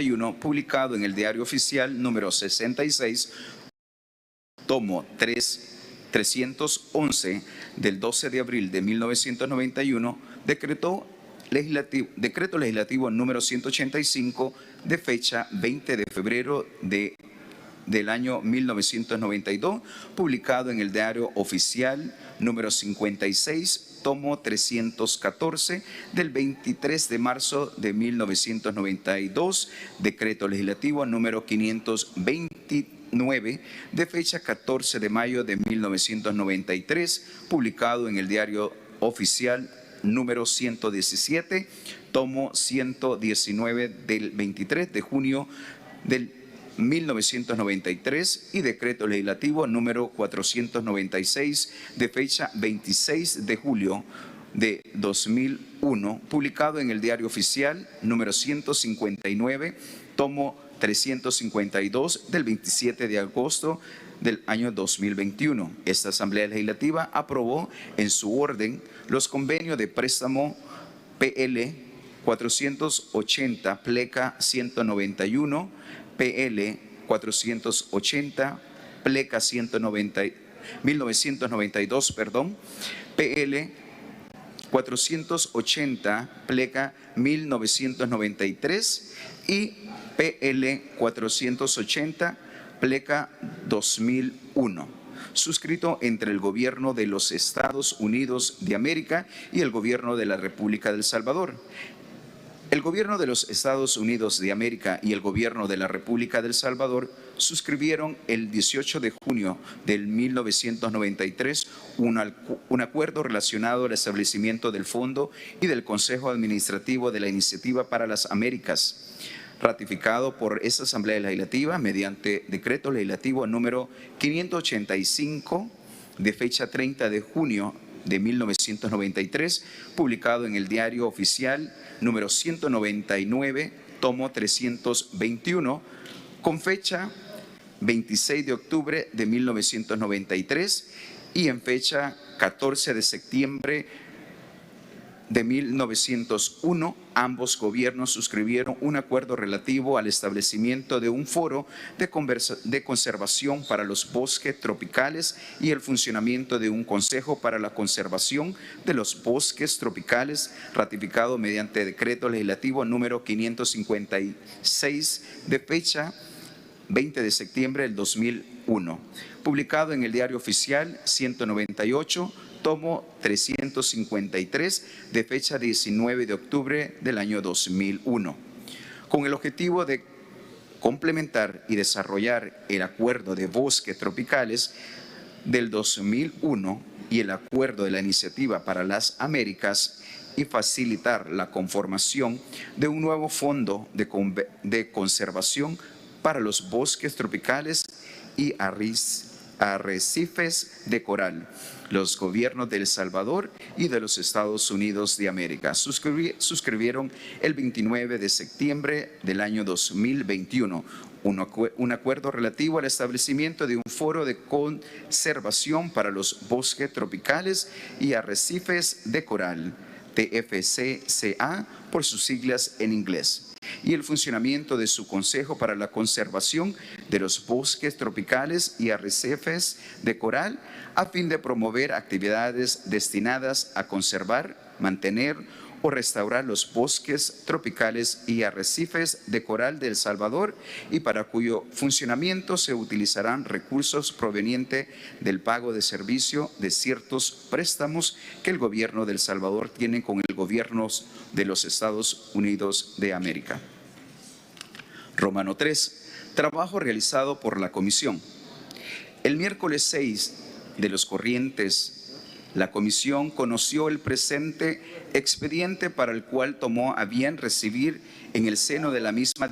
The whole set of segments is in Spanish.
1991, publicado en el Diario Oficial número 66, tomo 311 del 12 de abril de 1991, decreto legislativo número 185 de fecha 20 de febrero del año 1992, publicado en el Diario Oficial número 56, tomo 314 del 23 de marzo de 1992, decreto legislativo número 529 de fecha 14 de mayo de 1993, publicado en el Diario Oficial número 117, tomo 119 del 23 de junio del 1993 y decreto legislativo número 496 de fecha 26 de julio de 2001, publicado en el Diario Oficial número 159, tomo 352 del 27 de agosto del año 2021. Esta Asamblea Legislativa aprobó en su orden los convenios de préstamo PL 480, pleca 191, PL 480, pleca 1992, PL 480, pleca 1993 y PL 480, pleca 2001, suscrito entre el Gobierno de los Estados Unidos de América y el Gobierno de la República de El Salvador. El Gobierno de los Estados Unidos de América y el Gobierno de la República de El Salvador suscribieron el 18 de junio del 1993 un acuerdo relacionado al establecimiento del Fondo y del Consejo Administrativo de la Iniciativa para las Américas, ratificado por esta Asamblea Legislativa mediante decreto legislativo número 585 de fecha 30 de junio de 1993, publicado en el Diario Oficial número 199, tomo 321, con fecha 26 de octubre de 1993 y en fecha 14 de septiembre de 1901, ambos gobiernos suscribieron un acuerdo relativo al establecimiento de un foro de conservación para los bosques tropicales y el funcionamiento de un consejo para la conservación de los bosques tropicales, ratificado mediante decreto legislativo número 556 de fecha 20 de septiembre del 2001, publicado en el Diario Oficial 198, tomo 353 de fecha 19 de octubre del año 2001, con el objetivo de complementar y desarrollar el Acuerdo de Bosques Tropicales del 2001 y el Acuerdo de la Iniciativa para las Américas y facilitar la conformación de un nuevo fondo de conservación para los bosques tropicales y arrecifes de coral. Los gobiernos de El Salvador y de los Estados Unidos de América suscribieron el 29 de septiembre del año 2021 un acuerdo relativo al establecimiento de un foro de conservación para los bosques tropicales y arrecifes de coral, TFCCA por sus siglas en inglés, y el funcionamiento de su Consejo para la Conservación de los Bosques Tropicales y Arrecifes de Coral, a fin de promover actividades destinadas a conservar, mantener o restaurar los bosques tropicales y arrecifes de coral de El Salvador, y para cuyo funcionamiento se utilizarán recursos provenientes del pago de servicio de ciertos préstamos que el gobierno de El Salvador tiene con el gobierno de los Estados Unidos de América. Romano 3. Trabajo realizado por la Comisión. El miércoles 6 de los corrientes, la Comisión conoció el presente expediente, para el cual tomó a bien recibir en el seno de la misma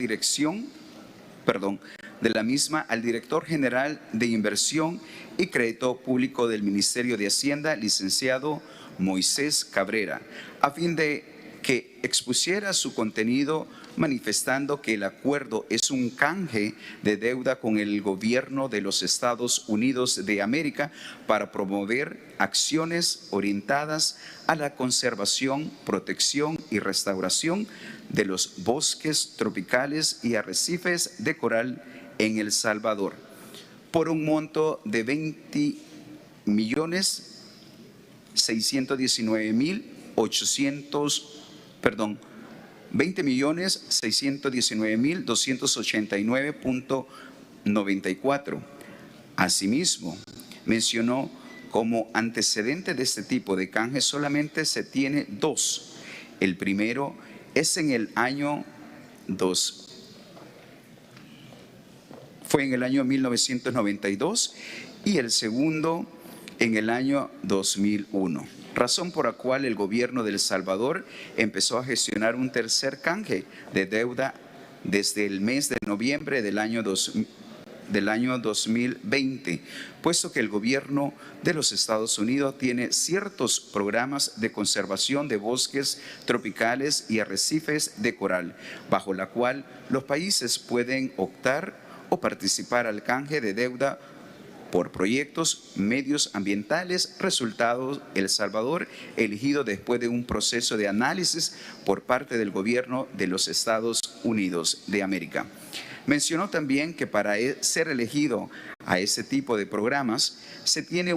al director general de Inversión y Crédito Público del Ministerio de Hacienda, licenciado Moisés Cabrera, a fin de que expusiera su contenido manifestando que el acuerdo es un canje de deuda con el gobierno de los Estados Unidos de América para promover acciones orientadas a la conservación, protección y restauración de los bosques tropicales y arrecifes de coral en El Salvador, por un monto de 20.619.289.94. Asimismo, mencionó como antecedente de este tipo de canje solamente se tiene dos. El primero es en el año 1992 y el segundo en el año 2001. Razón por la cual el gobierno de El Salvador empezó a gestionar un tercer canje de deuda desde el mes de noviembre del año 2020, puesto que el gobierno de los Estados Unidos tiene ciertos programas de conservación de bosques tropicales y arrecifes de coral, bajo la cual los países pueden optar o participar al canje de deuda por proyectos medios ambientales. Resultado: El Salvador elegido después de un proceso de análisis por parte del gobierno de los Estados Unidos de América. Mencionó también que para ser elegido a ese tipo de programas se tiene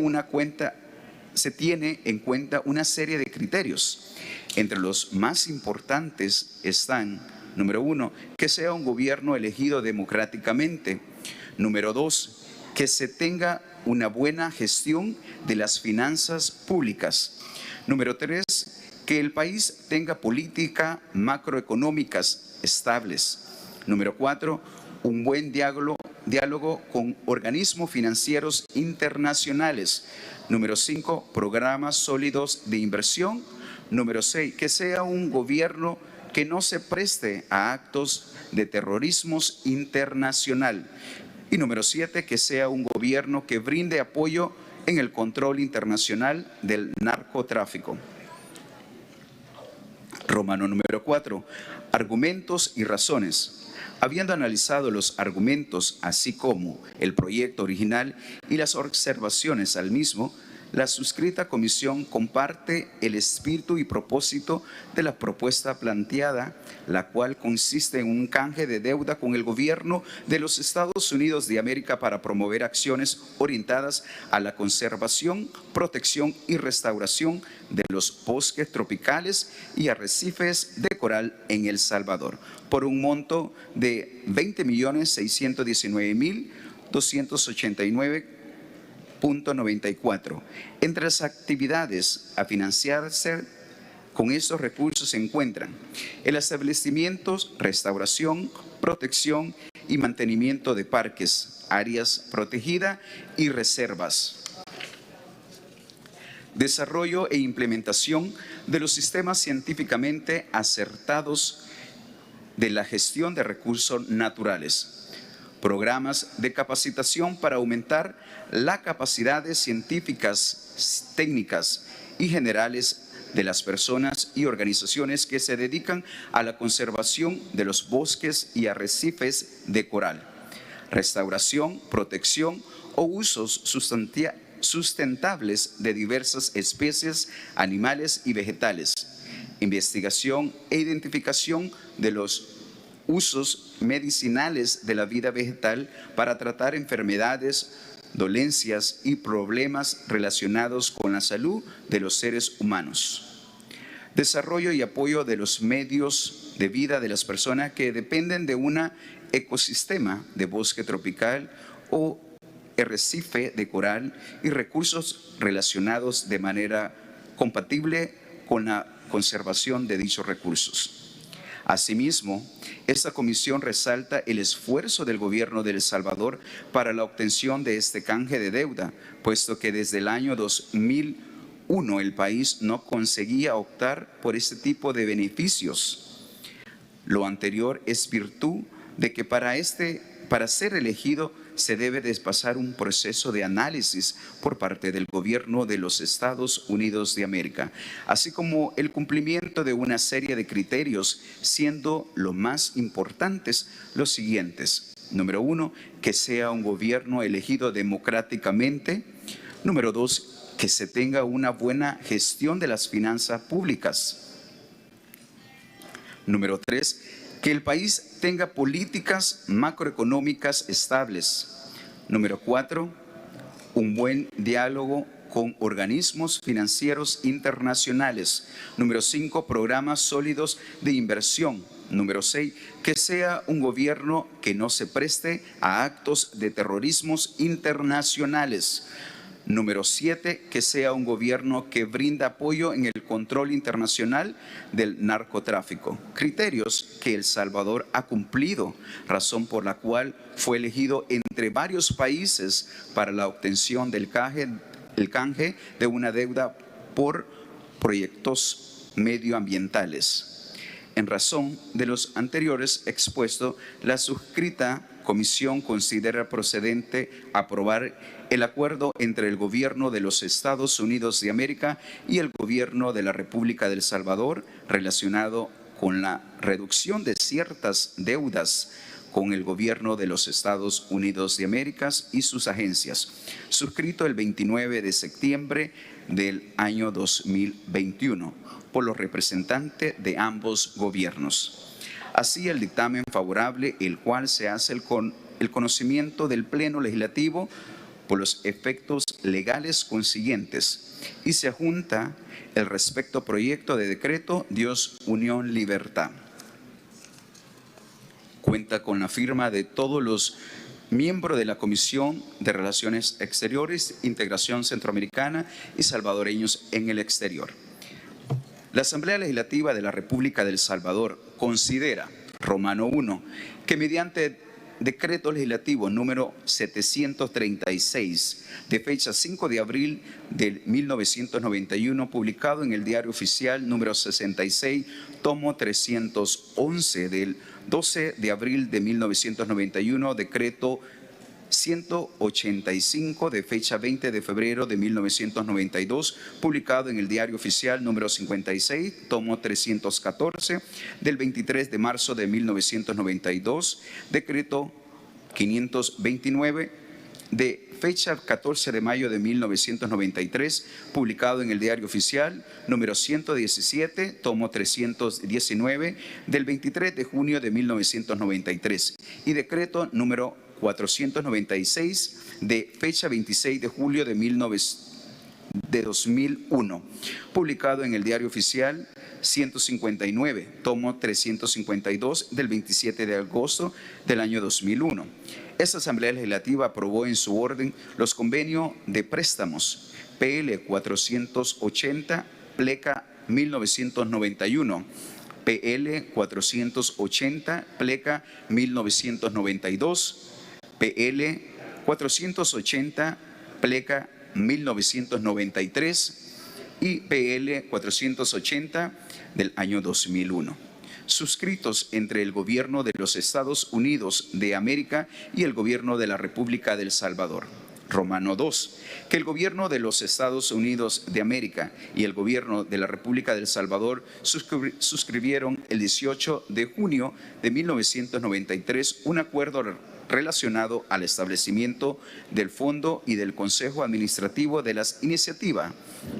en cuenta una serie de criterios. Entre los más importantes están: número 1, que sea un gobierno elegido democráticamente. Número 2, que se tenga una buena gestión de las finanzas públicas. Número 3, que el país tenga políticas macroeconómicas estables. Número 4, un buen diálogo con organismos financieros internacionales. Número 5, programas sólidos de inversión. Número 6, que sea un gobierno que no se preste a actos de terrorismo internacional. Y número 7, que sea un gobierno que brinde apoyo en el control internacional del narcotráfico. Romano número 4, argumentos y razones. Habiendo analizado los argumentos, así como el proyecto original y las observaciones al mismo, la suscrita comisión comparte el espíritu y propósito de la propuesta planteada, la cual consiste en un canje de deuda con el gobierno de los Estados Unidos de América para promover acciones orientadas a la conservación, protección y restauración de los bosques tropicales y arrecifes de coral en El Salvador, por un monto de 20.619.289.94. Entre las actividades a financiarse con estos recursos se encuentran el establecimiento, restauración, protección y mantenimiento de parques, áreas protegidas y reservas. Desarrollo e implementación de los sistemas científicamente acertados de la gestión de recursos naturales. Programas de capacitación para aumentar las capacidades científicas, técnicas y generales de las personas y organizaciones que se dedican a la conservación de los bosques y arrecifes de coral, restauración, protección o usos sustentables de diversas especies animales y vegetales, investigación e identificación de los usos medicinales de la vida vegetal para tratar enfermedades, dolencias y problemas relacionados con la salud de los seres humanos. Desarrollo y apoyo de los medios de vida de las personas que dependen de un ecosistema de bosque tropical o arrecife de coral y recursos relacionados de manera compatible con la conservación de dichos recursos. Asimismo, esta comisión resalta el esfuerzo del gobierno de El Salvador para la obtención de este canje de deuda, puesto que desde el año 2001 el país no conseguía optar por este tipo de beneficios. Lo anterior es virtud de que para este para ser elegido se debe de pasar un proceso de análisis por parte del gobierno de los Estados Unidos de América, así como el cumplimiento de una serie de criterios, siendo los más importantes los siguientes. Número 1, que sea un gobierno elegido democráticamente. Número 2, que se tenga una buena gestión de las finanzas públicas. Número 3, que el país tenga políticas macroeconómicas estables. Número 4, un buen diálogo con organismos financieros internacionales. Número 5, programas sólidos de inversión. Número 6, que sea un gobierno que no se preste a actos de terrorismos internacionales. Número 7, que sea un gobierno que brinda apoyo en el control internacional del narcotráfico. Criterios que El Salvador ha cumplido, razón por la cual fue elegido entre varios países para la obtención del canje de una deuda por proyectos medioambientales. En razón de los anteriores expuestos, la suscrita comisión considera procedente aprobar el acuerdo entre el gobierno de los Estados Unidos de América y el gobierno de la República del Salvador relacionado con la reducción de ciertas deudas con el gobierno de los Estados Unidos de América y sus agencias, suscrito el 29 de septiembre del año 2021 por los representantes de ambos gobiernos. Así, el dictamen favorable, el cual se hace con el conocimiento del Pleno Legislativo por los efectos legales consiguientes, y se adjunta el respecto proyecto de decreto Dios, Unión, Libertad. Cuenta con la firma de todos los miembros de la Comisión de Relaciones Exteriores, Integración Centroamericana y Salvadoreños en el Exterior. La Asamblea Legislativa de la República del Salvador considera, Romano 1, que mediante decreto legislativo número 736 de fecha 5 de abril de 1991, publicado en el Diario Oficial número 66, tomo 311 del 12 de abril de 1991, decreto 185 de fecha 20 de febrero de 1992, publicado en el Diario Oficial número 56, tomo 314, del 23 de marzo de 1992, decreto 529 de fecha 14 de mayo de 1993, publicado en el Diario Oficial número 117, tomo 319, del 23 de junio de 1993, y decreto número 496 de fecha 26 de julio de 2001, publicado en el Diario Oficial 159, tomo 352, del 27 de agosto del año 2001. Esta Asamblea Legislativa aprobó en su orden los convenios de préstamos PL 480, pleca 1991, PL 480, pleca 1992, PL 480, pleca 1993 y PL 480 del año 2001, suscritos entre el gobierno de los Estados Unidos de América y el gobierno de la República del Salvador. Romano 2, que el gobierno de los Estados Unidos de América y el gobierno de la República del Salvador suscribieron el 18 de junio de 1993 un acuerdo relacionado al establecimiento del Fondo y del Consejo Administrativo de las Iniciativas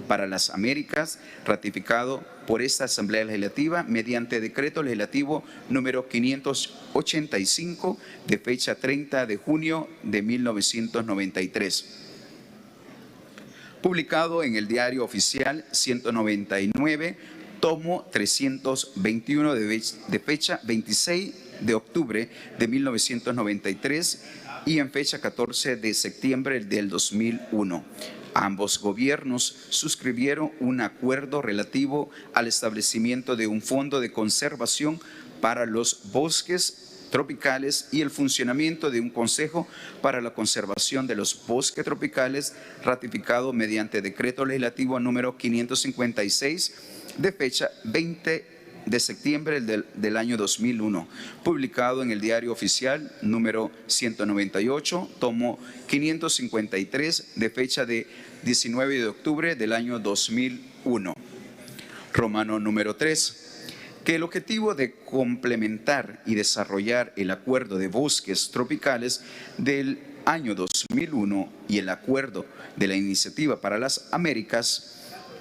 para las Américas, ratificado por esta Asamblea Legislativa mediante decreto legislativo número 585 de fecha 30 de junio de 1993. Publicado en el Diario Oficial 199, tomo 321 de fecha 26 de octubre de 1993 y en fecha 14 de septiembre del 2001. Ambos gobiernos suscribieron un acuerdo relativo al establecimiento de un fondo de conservación para los bosques tropicales y el funcionamiento de un consejo para la conservación de los bosques tropicales, ratificado mediante decreto legislativo número 556 de fecha 20 de septiembre del año 2001, publicado en el Diario Oficial número 198, tomo 553, de fecha de 19 de octubre del año 2001. Romano número 3. Que el objetivo de complementar y desarrollar el Acuerdo de Bosques Tropicales del año 2001 y el Acuerdo de la Iniciativa para las Américas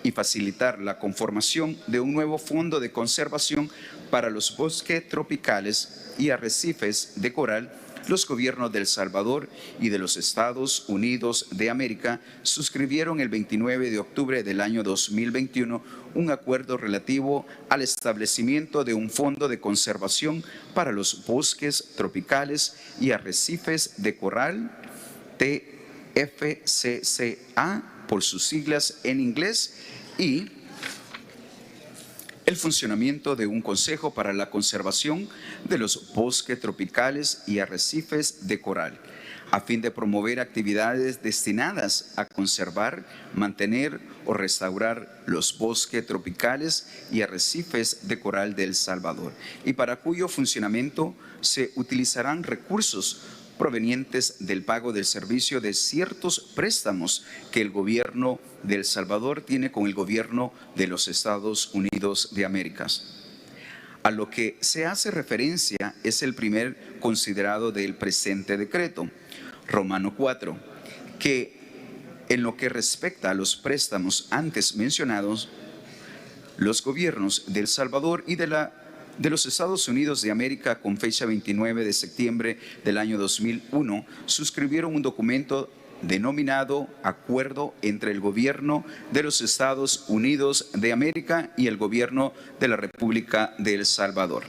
y facilitar la conformación de un nuevo fondo de conservación para los bosques tropicales y arrecifes de coral, los gobiernos de El Salvador y de los Estados Unidos de América suscribieron el 29 de octubre del año 2021 un acuerdo relativo al establecimiento de un fondo de conservación para los bosques tropicales y arrecifes de coral, TFCCA por sus siglas en inglés, y el funcionamiento de un Consejo para la Conservación de los Bosques Tropicales y Arrecifes de Coral, a fin de promover actividades destinadas a conservar, mantener o restaurar los bosques tropicales y arrecifes de coral de El Salvador, y para cuyo funcionamiento se utilizarán recursos provenientes del pago del servicio de ciertos préstamos que el gobierno de El Salvador tiene con el gobierno de los Estados Unidos de América. A lo que se hace referencia es el primer considerado del presente decreto, Romano 4, que en lo que respecta a los préstamos antes mencionados, los gobiernos de El Salvador y de los Estados Unidos de América, con fecha 29 de septiembre del año 2001, suscribieron un documento denominado Acuerdo entre el Gobierno de los Estados Unidos de América y el Gobierno de la República de El Salvador,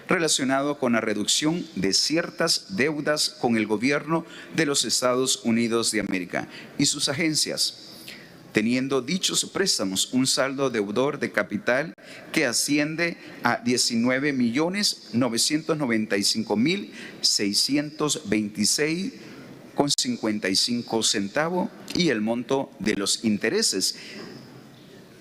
relacionado con la reducción de ciertas deudas con el Gobierno de los Estados Unidos de América y sus agencias, teniendo dichos préstamos un saldo deudor de capital que asciende a 19.995.626,55 centavos, y el monto de los intereses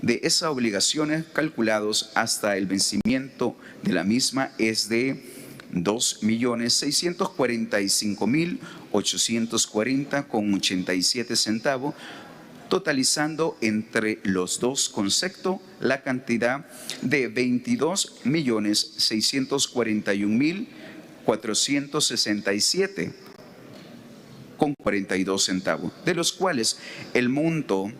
de esas obligaciones calculados hasta el vencimiento de la misma es de 2.645.840,87 centavos, totalizando entre los dos conceptos la cantidad de 22.641.467,42 centavos, de los cuales el monto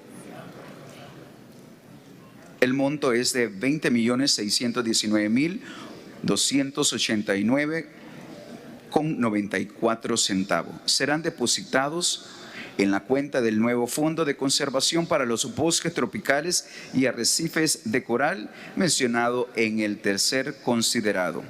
es de 20.619.289,94 centavos. Serán depositados en la cuenta del nuevo Fondo de Conservación para los Bosques Tropicales y Arrecifes de Coral mencionado en el tercer considerado,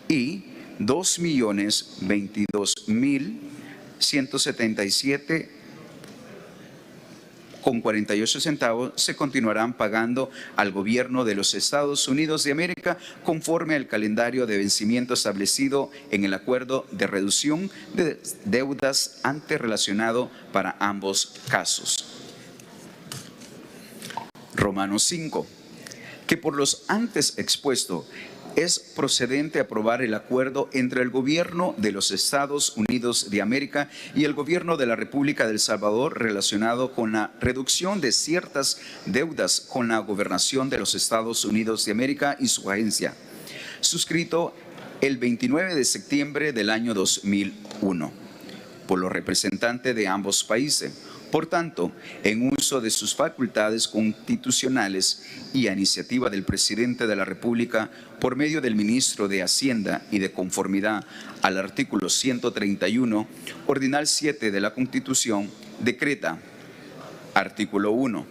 y 2.022.177,48 centavos se continuarán pagando al gobierno de los Estados Unidos de América conforme al calendario de vencimiento establecido en el acuerdo de reducción de deudas antes relacionado para ambos casos. Romanos 5. Que por los antes expuestos es procedente aprobar el acuerdo entre el gobierno de los Estados Unidos de América y el gobierno de la República de El Salvador relacionado con la reducción de ciertas deudas con la gobernación de los Estados Unidos de América y su agencia, suscrito el 29 de septiembre del año 2001 por los representantes de ambos países. Por tanto, en uso de sus facultades constitucionales y a iniciativa del presidente de la República, por medio del ministro de Hacienda y de conformidad al artículo 131, ordinal 7 de la Constitución, decreta, artículo 1,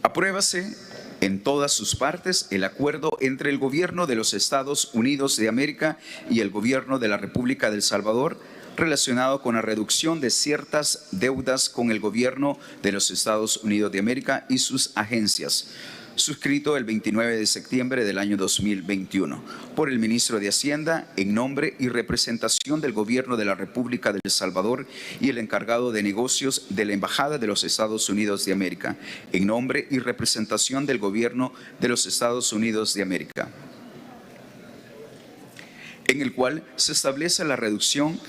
apruébase en todas sus partes el acuerdo entre el gobierno de los Estados Unidos de América y el gobierno de la República de El Salvador relacionado con la reducción de ciertas deudas con el gobierno de los Estados Unidos de América y sus agencias, suscrito el 29 de septiembre del año 2021 por el ministro de Hacienda en nombre y representación del Gobierno de la República de El Salvador y el encargado de negocios de la Embajada de los Estados Unidos de América en nombre y representación del Gobierno de los Estados Unidos de América, en el cual se establece la reducción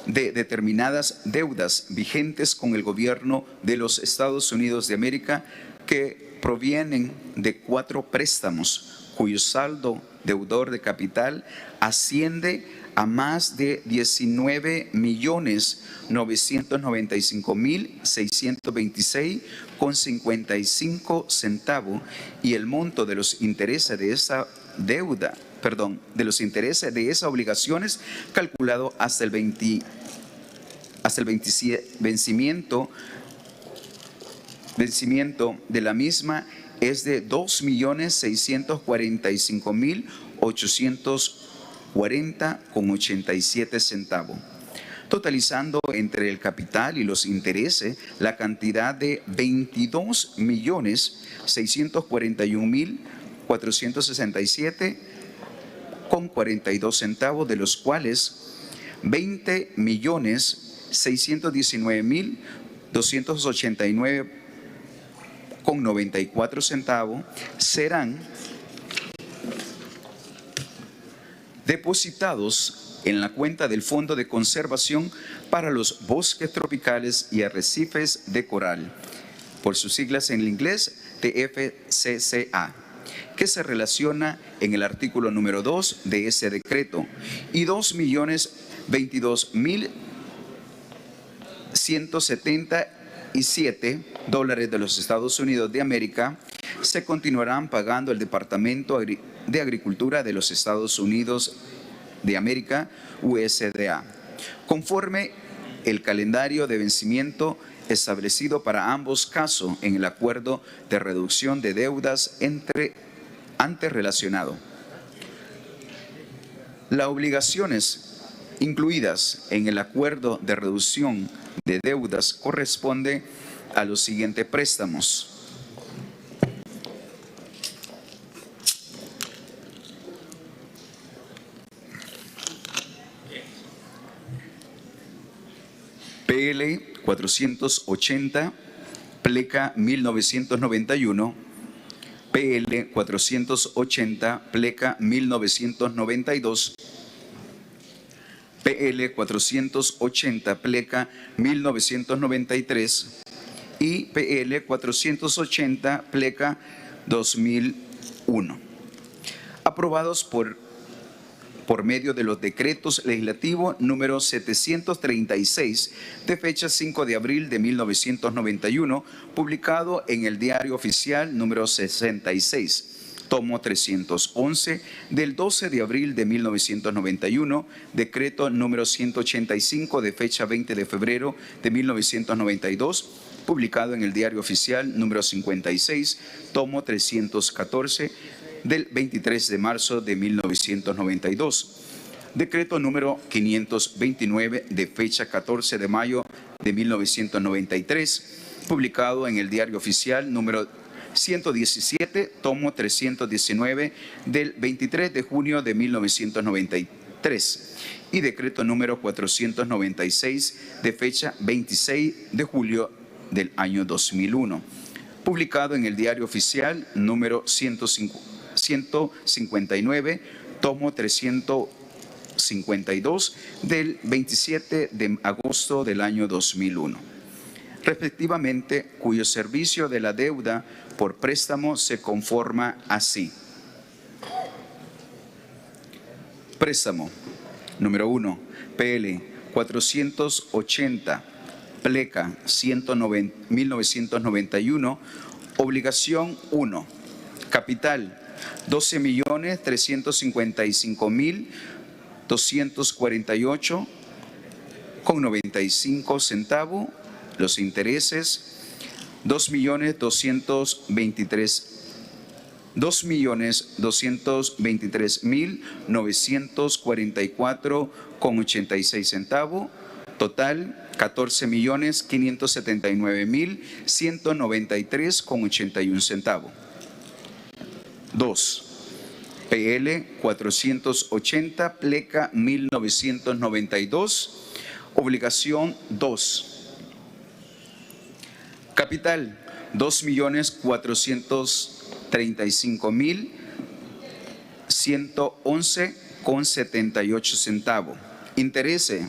de determinadas deudas vigentes con el Gobierno de los Estados Unidos de América que provienen de 4 préstamos cuyo saldo deudor de capital asciende a más de 19.995.626,55 centavos y el monto de los intereses de esa deuda, de los intereses de esas obligaciones calculado hasta el vencimiento de la misma es de 2.645.840,87 centavos, totalizando entre el capital y los intereses la cantidad de 22.641.467,42 centavos, de los cuales 20.619.289,94 centavos serán depositados en la cuenta del Fondo de Conservación para los Bosques Tropicales y Arrecifes de Coral, por sus siglas en inglés TFCCA, que se relaciona en el artículo número 2 de ese decreto, y 2.022.177 dólares de los Estados Unidos de América se continuarán pagando el Departamento de Agricultura de los Estados Unidos de América, USDA, conforme el calendario de vencimiento establecido para ambos casos en el acuerdo de reducción de deudas antes relacionado. Las obligaciones incluidas en el acuerdo de reducción de deudas corresponde a los siguientes préstamos: PL 480, pleca 1991, PL 480, pleca 1992, PL 480, pleca 1993 y PL 480, pleca 2001, aprobados por medio de los decretos legislativos número 736 de fecha 5 de abril de 1991, publicado en el Diario Oficial número 66, tomo 311, del 12 de abril de 1991, decreto número 185 de fecha 20 de febrero de 1992, publicado en el Diario Oficial número 56, tomo 314, del 23 de marzo de 1992. Decreto número 529 de fecha 14 de mayo de 1993, publicado en el Diario Oficial número 117, tomo 319, del 23 de junio de 1993. Y decreto número 496 de fecha 26 de julio del año 2001, publicado en el Diario Oficial número 159, tomo 352, del 27 de agosto del año 2001, respectivamente, cuyo servicio de la deuda por préstamo se conforma así. Préstamo número 1, PL 480, pleca 1991, obligación 1, capital 12.355.248,95 centavos, los intereses 2.223.944,86 centavos, total 14.579.193,81 centavos. 2. PL 480, pleca 1992, obligación 2. Capital 2.435.111,78 centavos. Interese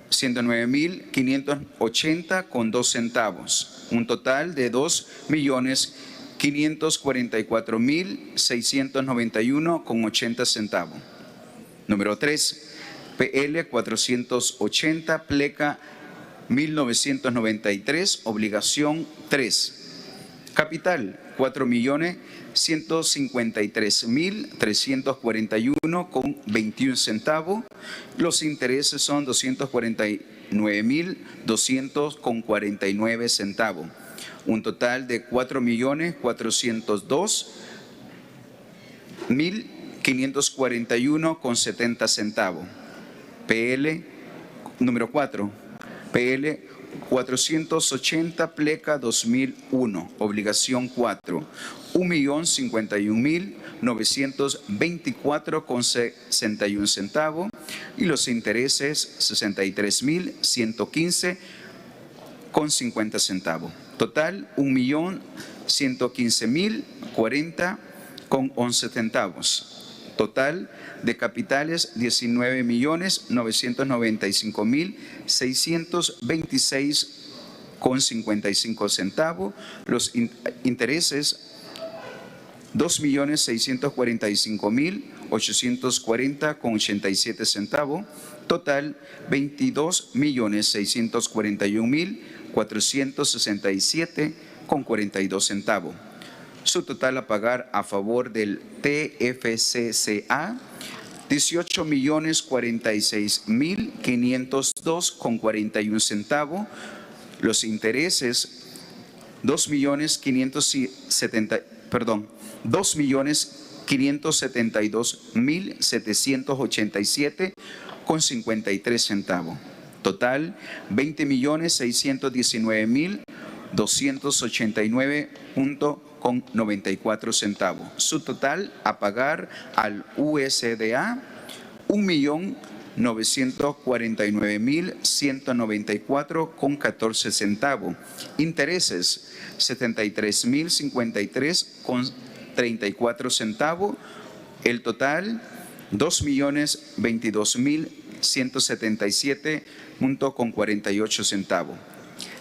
109.580,2 centavos. Un total de 2.544.691,80 centavos. Número 3. PL 480, pleca 1993, obligación 3. Capital 4.153.341,21 centavos. Los intereses son 249.200,49 centavos. Un total de 4.402.541,70 centavos. PL número 4. PL 480, pleca 2001, obligación 4, 1.051.924,61 centavos y los intereses 63.115,50 centavos. Total 1.115.040,11 centavos. Total de capitales 19.995.626,55 centavos. Los intereses 2.645.840,87 centavos. Total 22.641.467,42 centavos. Su total a pagar a favor del TFCCA, 18.046.502,41 centavos. Los intereses, 2.572.787,53 centavos. Total, 20.619.289,94 centavos. Su total a pagar al USDA, 1.949.194,14 centavos. Intereses, 73.053,34 centavos. El total, 2.022.177,48 centavos.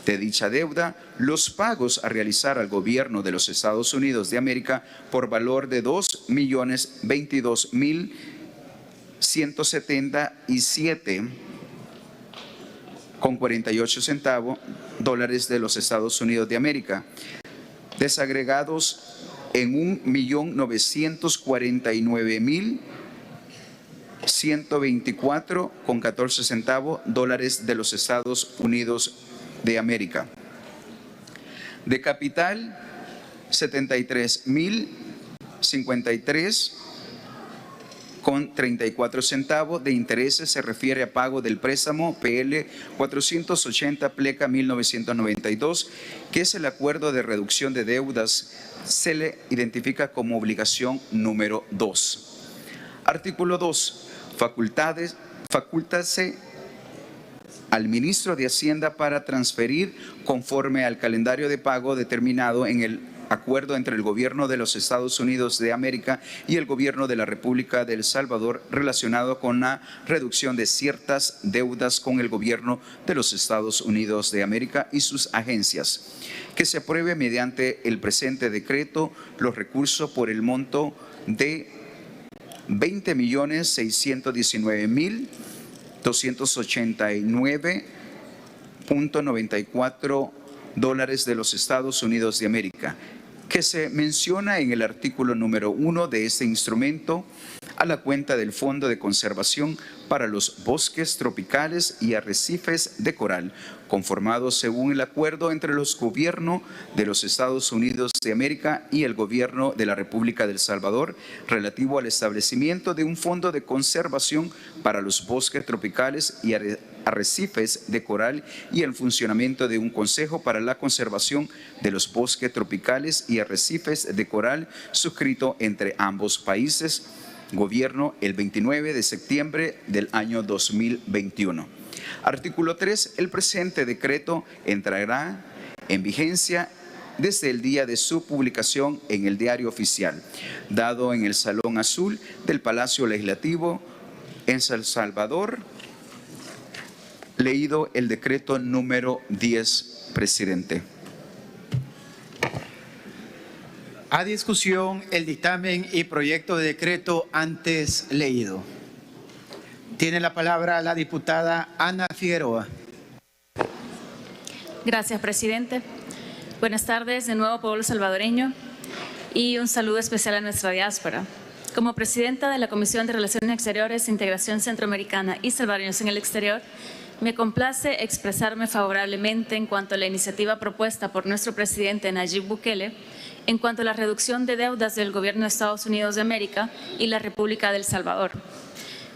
De dicha deuda, los pagos a realizar al gobierno de los Estados Unidos de América por valor de 2.022.177,48 centavos dólares de los Estados Unidos de América, desagregados en 1.949.124,14 centavos dólares de los Estados Unidos de América. De capital, 73.053,34 centavos. De intereses se refiere a pago del préstamo PL 480, pleca 1992, que es el acuerdo de reducción de deudas. Se le identifica como obligación número 2. Artículo 2. Facúltase al ministro de Hacienda para transferir conforme al calendario de pago determinado en el acuerdo entre el gobierno de los Estados Unidos de América y el gobierno de la República de El Salvador relacionado con la reducción de ciertas deudas con el gobierno de los Estados Unidos de América y sus agencias. Que se apruebe mediante el presente decreto los recursos por el monto de 20.619.289,94 dólares de los Estados Unidos de América, que se menciona en el artículo número 1 de este instrumento, a la cuenta del Fondo de Conservación para los Bosques Tropicales y Arrecifes de Coral, conformado según el acuerdo entre los gobiernos de los Estados Unidos de América y el gobierno de la República de El Salvador, relativo al establecimiento de un fondo de conservación para los bosques tropicales y arrecifes de coral y el funcionamiento de un Consejo para la Conservación de los Bosques Tropicales y Arrecifes de Coral, suscrito entre ambos países, Gobierno, el 29 de septiembre del año 2021. Artículo 3. El presente decreto entrará en vigencia desde el día de su publicación en el Diario Oficial, dado en el Salón Azul del Palacio Legislativo en San Salvador. Leído el decreto número 10, presidente. A discusión el dictamen y proyecto de decreto antes leído. Tiene la palabra la diputada Ana Figueroa. Gracias, presidente. Buenas tardes de nuevo, pueblo salvadoreño, y un saludo especial a nuestra diáspora. Como presidenta de la Comisión de Relaciones Exteriores, Integración Centroamericana y Salvadoreños en el Exterior, me complace expresarme favorablemente en cuanto a la iniciativa propuesta por nuestro presidente Nayib Bukele en cuanto a la reducción de deudas del Gobierno de Estados Unidos de América y la República de El Salvador.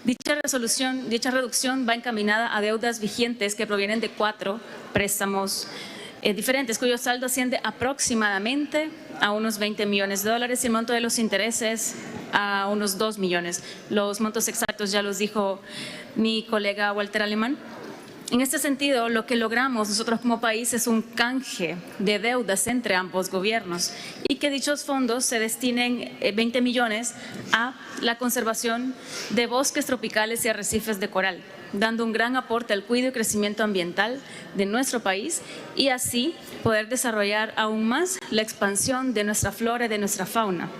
Dicha reducción va encaminada a deudas vigentes que provienen de 4 préstamos diferentes, cuyo saldo asciende aproximadamente a unos $20 millones y el monto de los intereses a unos 2 millones. Los montos exactos ya los dijo mi colega Walter Alemán. En este sentido, lo que logramos nosotros como país es un canje de deudas entre ambos gobiernos y que dichos fondos se destinen 20 millones a la conservación de bosques tropicales y arrecifes de coral, dando un gran aporte al cuidado y crecimiento ambiental de nuestro país y así poder desarrollar aún más la expansión de nuestra flora y de nuestra fauna.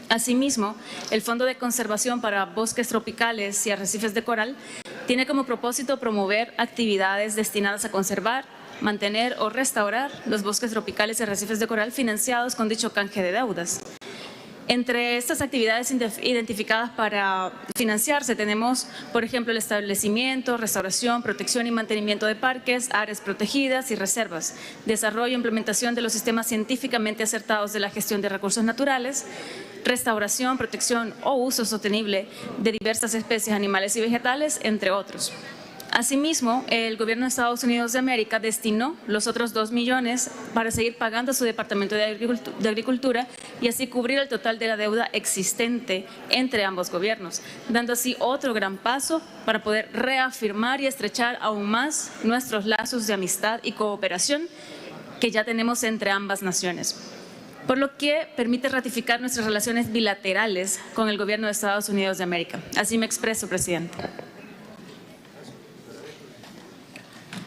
Asimismo, el Fondo de Conservación para Bosques Tropicales y Arrecifes de Coral tiene como propósito promover actividades destinadas a conservar, mantener o restaurar los bosques tropicales y arrecifes de coral financiados con dicho canje de deudas. Entre estas actividades identificadas para financiarse tenemos, por ejemplo, el establecimiento, restauración, protección y mantenimiento de parques, áreas protegidas y reservas, desarrollo e implementación de los sistemas científicamente acertados de la gestión de recursos naturales, restauración, protección o uso sostenible de diversas especies animales y vegetales, entre otros. Asimismo, el Gobierno de Estados Unidos de América destinó los otros 2 millones para seguir pagando a su Departamento de Agricultura y así cubrir el total de la deuda existente entre ambos gobiernos, dando así otro gran paso para poder reafirmar y estrechar aún más nuestros lazos de amistad y cooperación que ya tenemos entre ambas naciones, por lo que permite ratificar nuestras relaciones bilaterales con el Gobierno de Estados Unidos de América. Así me expreso, presidente.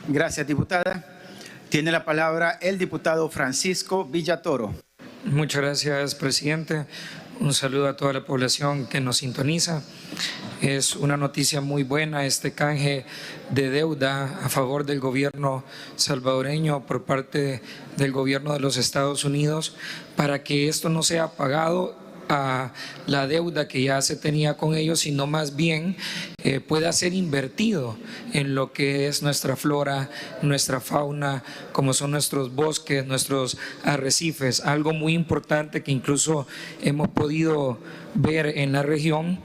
Gracias, diputada. Tiene la palabra el diputado Francisco Villatoro. Muchas gracias, presidente. Un saludo a toda la población que nos sintoniza. Es una noticia muy buena este canje de deuda a favor del gobierno salvadoreño por parte del gobierno de los Estados Unidos para que esto no sea pagado a la deuda que ya se tenía con ellos, sino más bien pueda ser invertido en lo que es nuestra flora, nuestra fauna, como son nuestros bosques, nuestros arrecifes, algo muy importante que incluso hemos podido ver en la región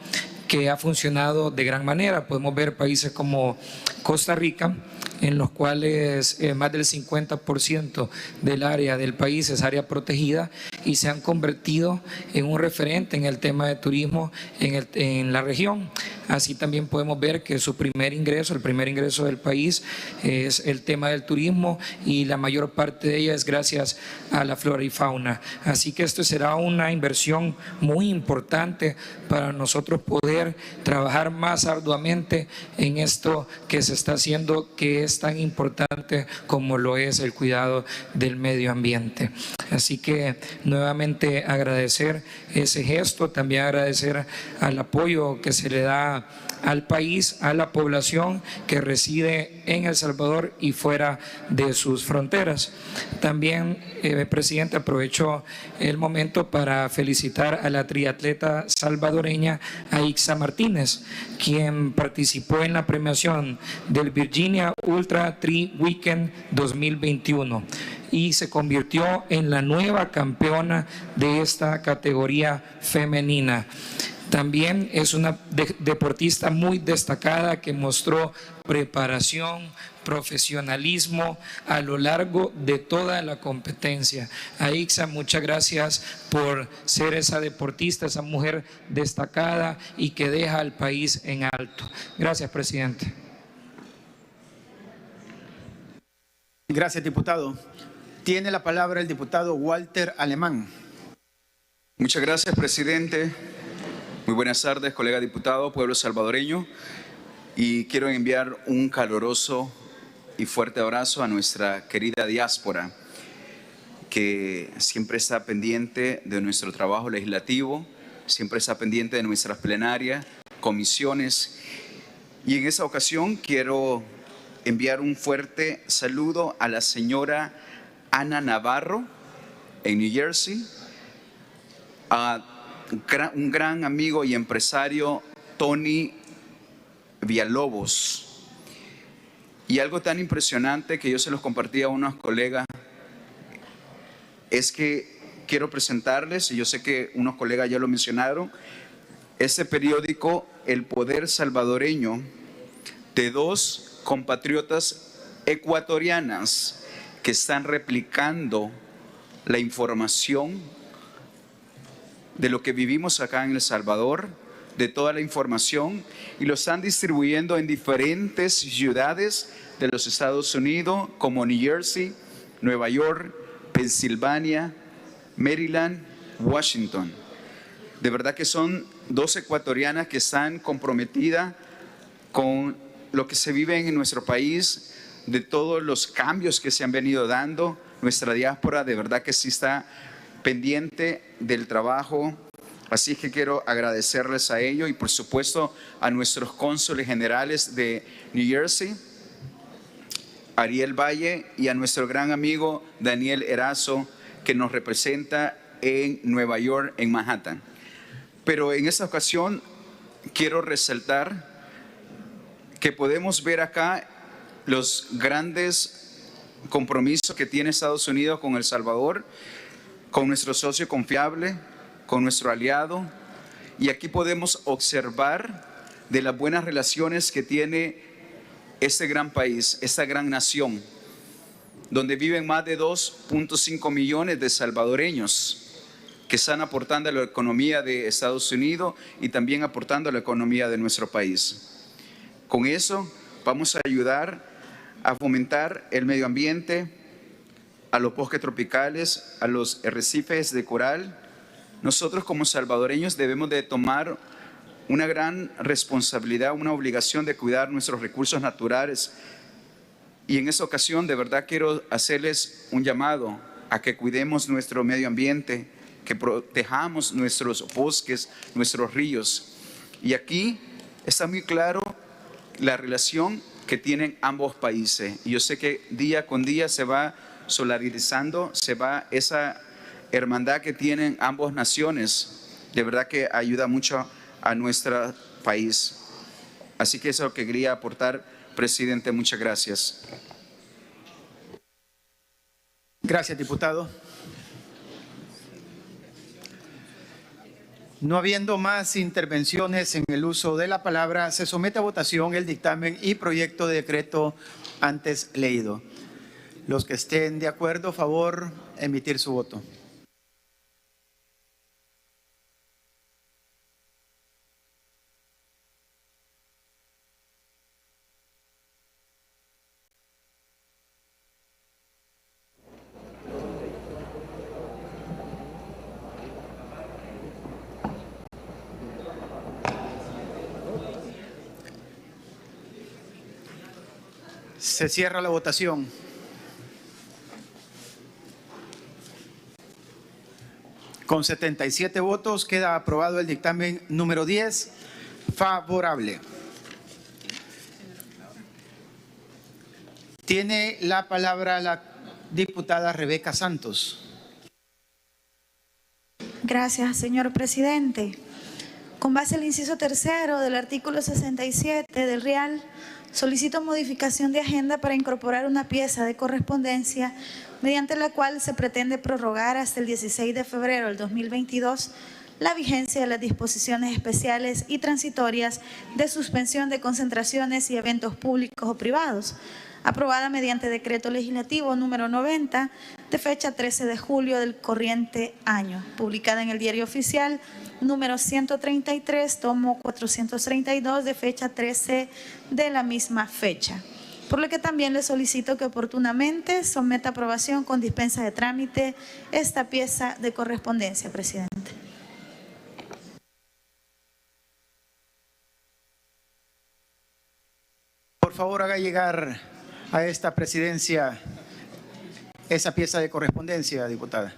que ha funcionado de gran manera. Podemos ver países como Costa Rica, en los cuales más del 50% del área del país es área protegida y se han convertido en un referente en el tema de turismo en la región. Así también podemos ver que su primer ingreso, el primer ingreso del país es el tema del turismo y la mayor parte de ella es gracias a la flora y fauna. Así que esto será una inversión muy importante para nosotros poder trabajar más arduamente en esto que se está haciendo, que es tan importante como lo es el cuidado del medio ambiente. Así que nuevamente agradecer ese gesto, también agradecer al apoyo que se le da al país, a la población que reside en El Salvador y fuera de sus fronteras. También, presidente, aprovecho el momento para felicitar a la triatleta salvadoreña Aixa Martínez, quien participó en la premiación del Virginia Ultra Tri Weekend 2021 y se convirtió en la nueva campeona de esta categoría femenina. También es una deportista muy destacada que mostró preparación, profesionalismo a lo largo de toda la competencia. Aixa, muchas gracias por ser esa deportista, esa mujer destacada y que deja al país en alto. Gracias, presidente. Gracias, diputado. Tiene la palabra el diputado Walter Alemán. Muchas gracias, presidente. Muy buenas tardes, colega diputado, pueblo salvadoreño. Y quiero enviar un caluroso y fuerte abrazo a nuestra querida diáspora, que siempre está pendiente de nuestro trabajo legislativo, siempre está pendiente de nuestras plenarias, comisiones. Y en esta ocasión quiero enviar un fuerte saludo a la señora Ana Navarro en New Jersey, a un gran amigo y empresario Tony Villalobos. Y algo tan impresionante que yo se los compartí a unos colegas es que quiero presentarles, y yo sé que unos colegas ya lo mencionaron, este periódico El Poder Salvadoreño, de dos compatriotas ecuatorianas que están replicando la información de lo que vivimos acá en El Salvador, de toda la información, y lo están distribuyendo en diferentes ciudades de los Estados Unidos, como New Jersey, Nueva York, Pensilvania, Maryland, Washington. De verdad que son dos ecuatorianas que están comprometidas con lo que se vive en nuestro país, de todos los cambios que se han venido dando. Nuestra diáspora de verdad que sí está pendiente del trabajo, así que quiero agradecerles a ello y por supuesto a nuestros cónsules generales de New Jersey, Ariel Valle, y a nuestro gran amigo Daniel Erazo, que nos representa en Nueva York, en Manhattan. Pero en esta ocasión quiero resaltar que podemos ver acá los grandes compromisos que tiene Estados Unidos con El Salvador, con nuestro socio confiable, con nuestro aliado, y aquí podemos observar de las buenas relaciones que tiene este gran país, esta gran nación, donde viven más de 2.5 millones de salvadoreños que están aportando a la economía de Estados Unidos y también aportando a la economía de nuestro país. Con eso vamos a ayudar a fomentar el medio ambiente, a los bosques tropicales, a los arrecifes de coral. Nosotros como salvadoreños debemos de tomar una gran responsabilidad, una obligación de cuidar nuestros recursos naturales. Y en esta ocasión de verdad quiero hacerles un llamado a que cuidemos nuestro medio ambiente, que protejamos nuestros bosques, nuestros ríos. Y aquí está muy claro la relación que tienen ambos países. Y yo sé que día con día se va solidarizando, se va esa hermandad que tienen ambas naciones. De verdad que ayuda mucho a nuestro país. Así que eso es lo que quería aportar, presidente. Muchas gracias. Gracias, diputado. No habiendo más intervenciones en el uso de la palabra, se somete a votación el dictamen y proyecto de decreto antes leído. Los que estén de acuerdo, favor, emitir su voto. Se cierra la votación. Con 77 votos queda aprobado el dictamen número 10, favorable. Tiene la palabra la diputada Rebeca Santos. Gracias, señor presidente. Con base al inciso tercero del artículo 67 del Real, solicito modificación de agenda para incorporar una pieza de correspondencia mediante la cual se pretende prorrogar hasta el 16 de febrero del 2022 la vigencia de las disposiciones especiales y transitorias de suspensión de concentraciones y eventos públicos o privados, aprobada mediante decreto legislativo número 90 de fecha 13 de julio del corriente año, publicada en el Diario Oficial número 133, tomo 432 de fecha 13 de la misma fecha. Por lo que también le solicito que oportunamente someta a aprobación con dispensa de trámite esta pieza de correspondencia, presidente. Por favor, haga llegar a esta presidencia esa pieza de correspondencia, diputada.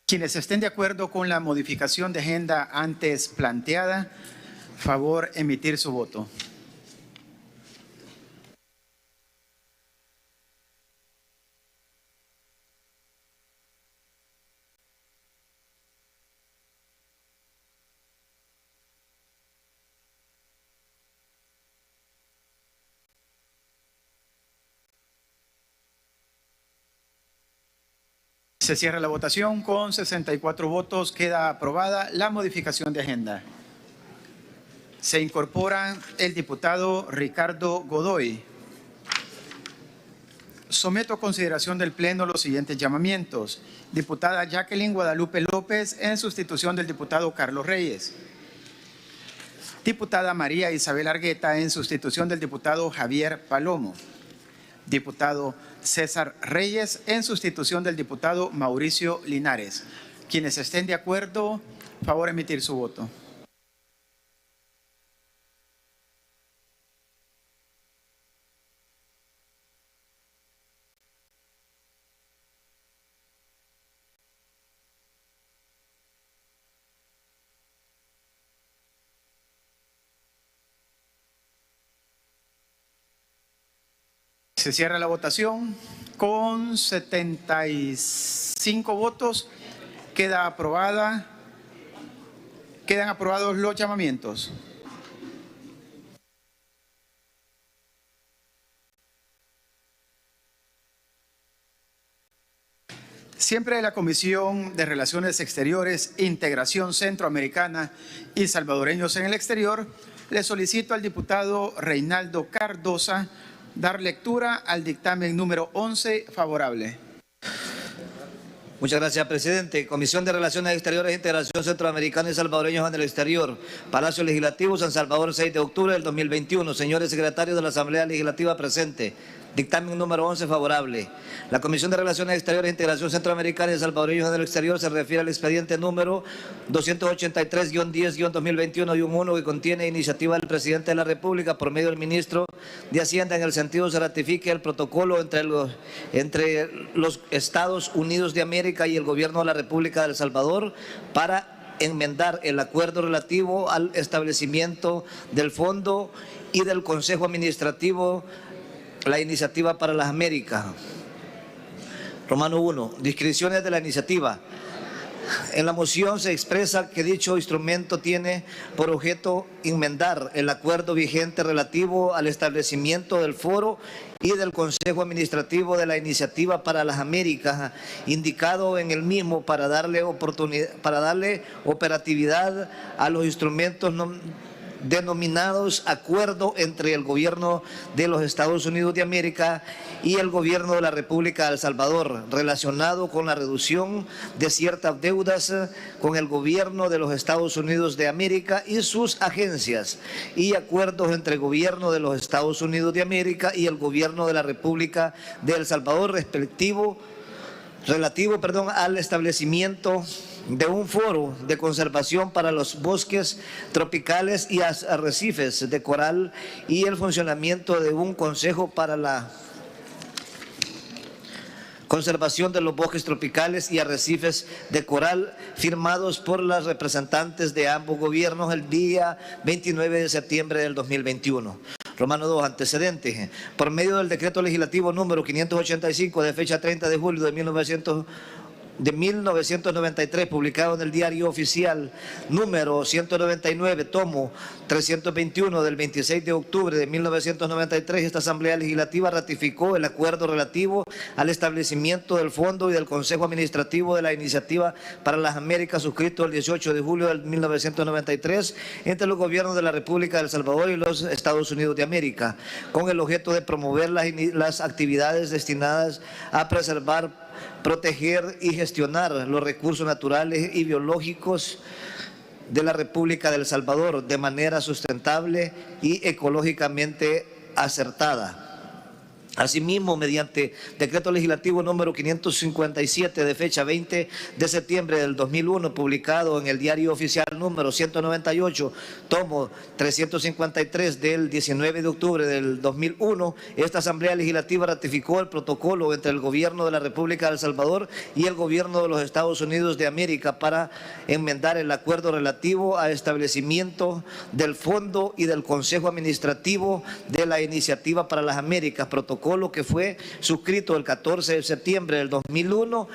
Quienes estén de acuerdo con la modificación de agenda antes planteada, favor emitir su voto. Se cierra la votación con 64 votos. Queda aprobada la modificación de agenda. Se incorpora el diputado Ricardo Godoy. Someto a consideración del Pleno los siguientes llamamientos. Diputada Jacqueline Guadalupe López en sustitución del diputado Carlos Reyes. Diputada María Isabel Argueta en sustitución del diputado Javier Palomo. Diputado César Reyes en sustitución del diputado Mauricio Linares. Quienes estén de acuerdo, favor emitir su voto. Se cierra la votación con 75 votos. Quedan aprobados los llamamientos. Siempre la Comisión de Relaciones Exteriores, Integración Centroamericana y Salvadoreños en el Exterior, le solicito al diputado Reinaldo Cardosa dar lectura al dictamen número 11 favorable. Muchas gracias, presidente. Comisión de Relaciones Exteriores, Integración Centroamericana y Salvadoreños en el Exterior. Palacio Legislativo, San Salvador, 6 de octubre del 2021. Señores secretarios de la Asamblea Legislativa presente. Dictamen número 11 favorable. La Comisión de Relaciones Exteriores, Integración Centroamericana y Salvadoreños en el Exterior se refiere al expediente número 283-10-2021-1 que contiene iniciativa del Presidente de la República por medio del Ministro de Hacienda en el sentido se ratifique el protocolo entre los Estados Unidos de América y el Gobierno de la República de El Salvador para enmendar el acuerdo relativo al establecimiento del Fondo y del Consejo Administrativo, la Iniciativa para las Américas. Romano 1. Discreciones de la iniciativa. En la moción se expresa que dicho instrumento tiene por objeto enmendar el acuerdo vigente relativo al establecimiento del foro y del Consejo Administrativo de la Iniciativa para las Américas, indicado en el mismo para darle operatividad a los instrumentos denominados acuerdo entre el gobierno de los Estados Unidos de América y el gobierno de la República de El Salvador, relacionado con la reducción de ciertas deudas con el gobierno de los Estados Unidos de América y sus agencias, y acuerdos entre el gobierno de los Estados Unidos de América y el gobierno de la República de El Salvador, relativo al establecimiento de un foro de conservación para los bosques tropicales y arrecifes de coral y el funcionamiento de un consejo para la conservación de los bosques tropicales y arrecifes de coral, firmados por las representantes de ambos gobiernos el día 29 de septiembre del 2021. Romano 2, antecedentes. Por medio del decreto legislativo número 585 de fecha 30 de julio de 1981, de 1993, publicado en el Diario Oficial número 199, tomo 321 del 26 de octubre de 1993, esta Asamblea Legislativa ratificó el acuerdo relativo al establecimiento del Fondo y del Consejo Administrativo de la Iniciativa para las Américas, suscrito el 18 de julio de 1993 entre los gobiernos de la República de El Salvador y los Estados Unidos de América, con el objeto de promover las actividades destinadas a preservar, proteger y gestionar los recursos naturales y biológicos de la República de El Salvador de manera sustentable y ecológicamente acertada. Asimismo, mediante decreto legislativo número 557 de fecha 20 de septiembre del 2001, publicado en el Diario Oficial número 198, tomo 353 del 19 de octubre del 2001, esta Asamblea Legislativa ratificó el protocolo entre el Gobierno de la República de El Salvador y el Gobierno de los Estados Unidos de América para enmendar el acuerdo relativo a establecimiento del Fondo y del Consejo Administrativo de la Iniciativa para las Américas, protocolo que fue suscrito el 14 de septiembre del 2001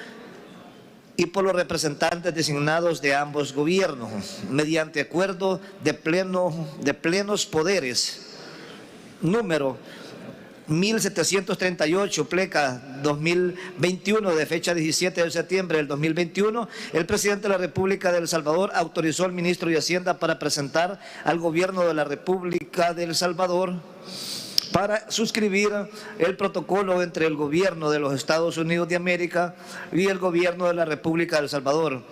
y por los representantes designados de ambos gobiernos, mediante acuerdo de plenos poderes, número 1738, pleca 2021, de fecha 17 de septiembre del 2021, el presidente de la República de El Salvador autorizó al ministro de Hacienda para presentar al gobierno de la República de El Salvador para suscribir el protocolo entre el gobierno de los Estados Unidos de América y el gobierno de la República de El Salvador,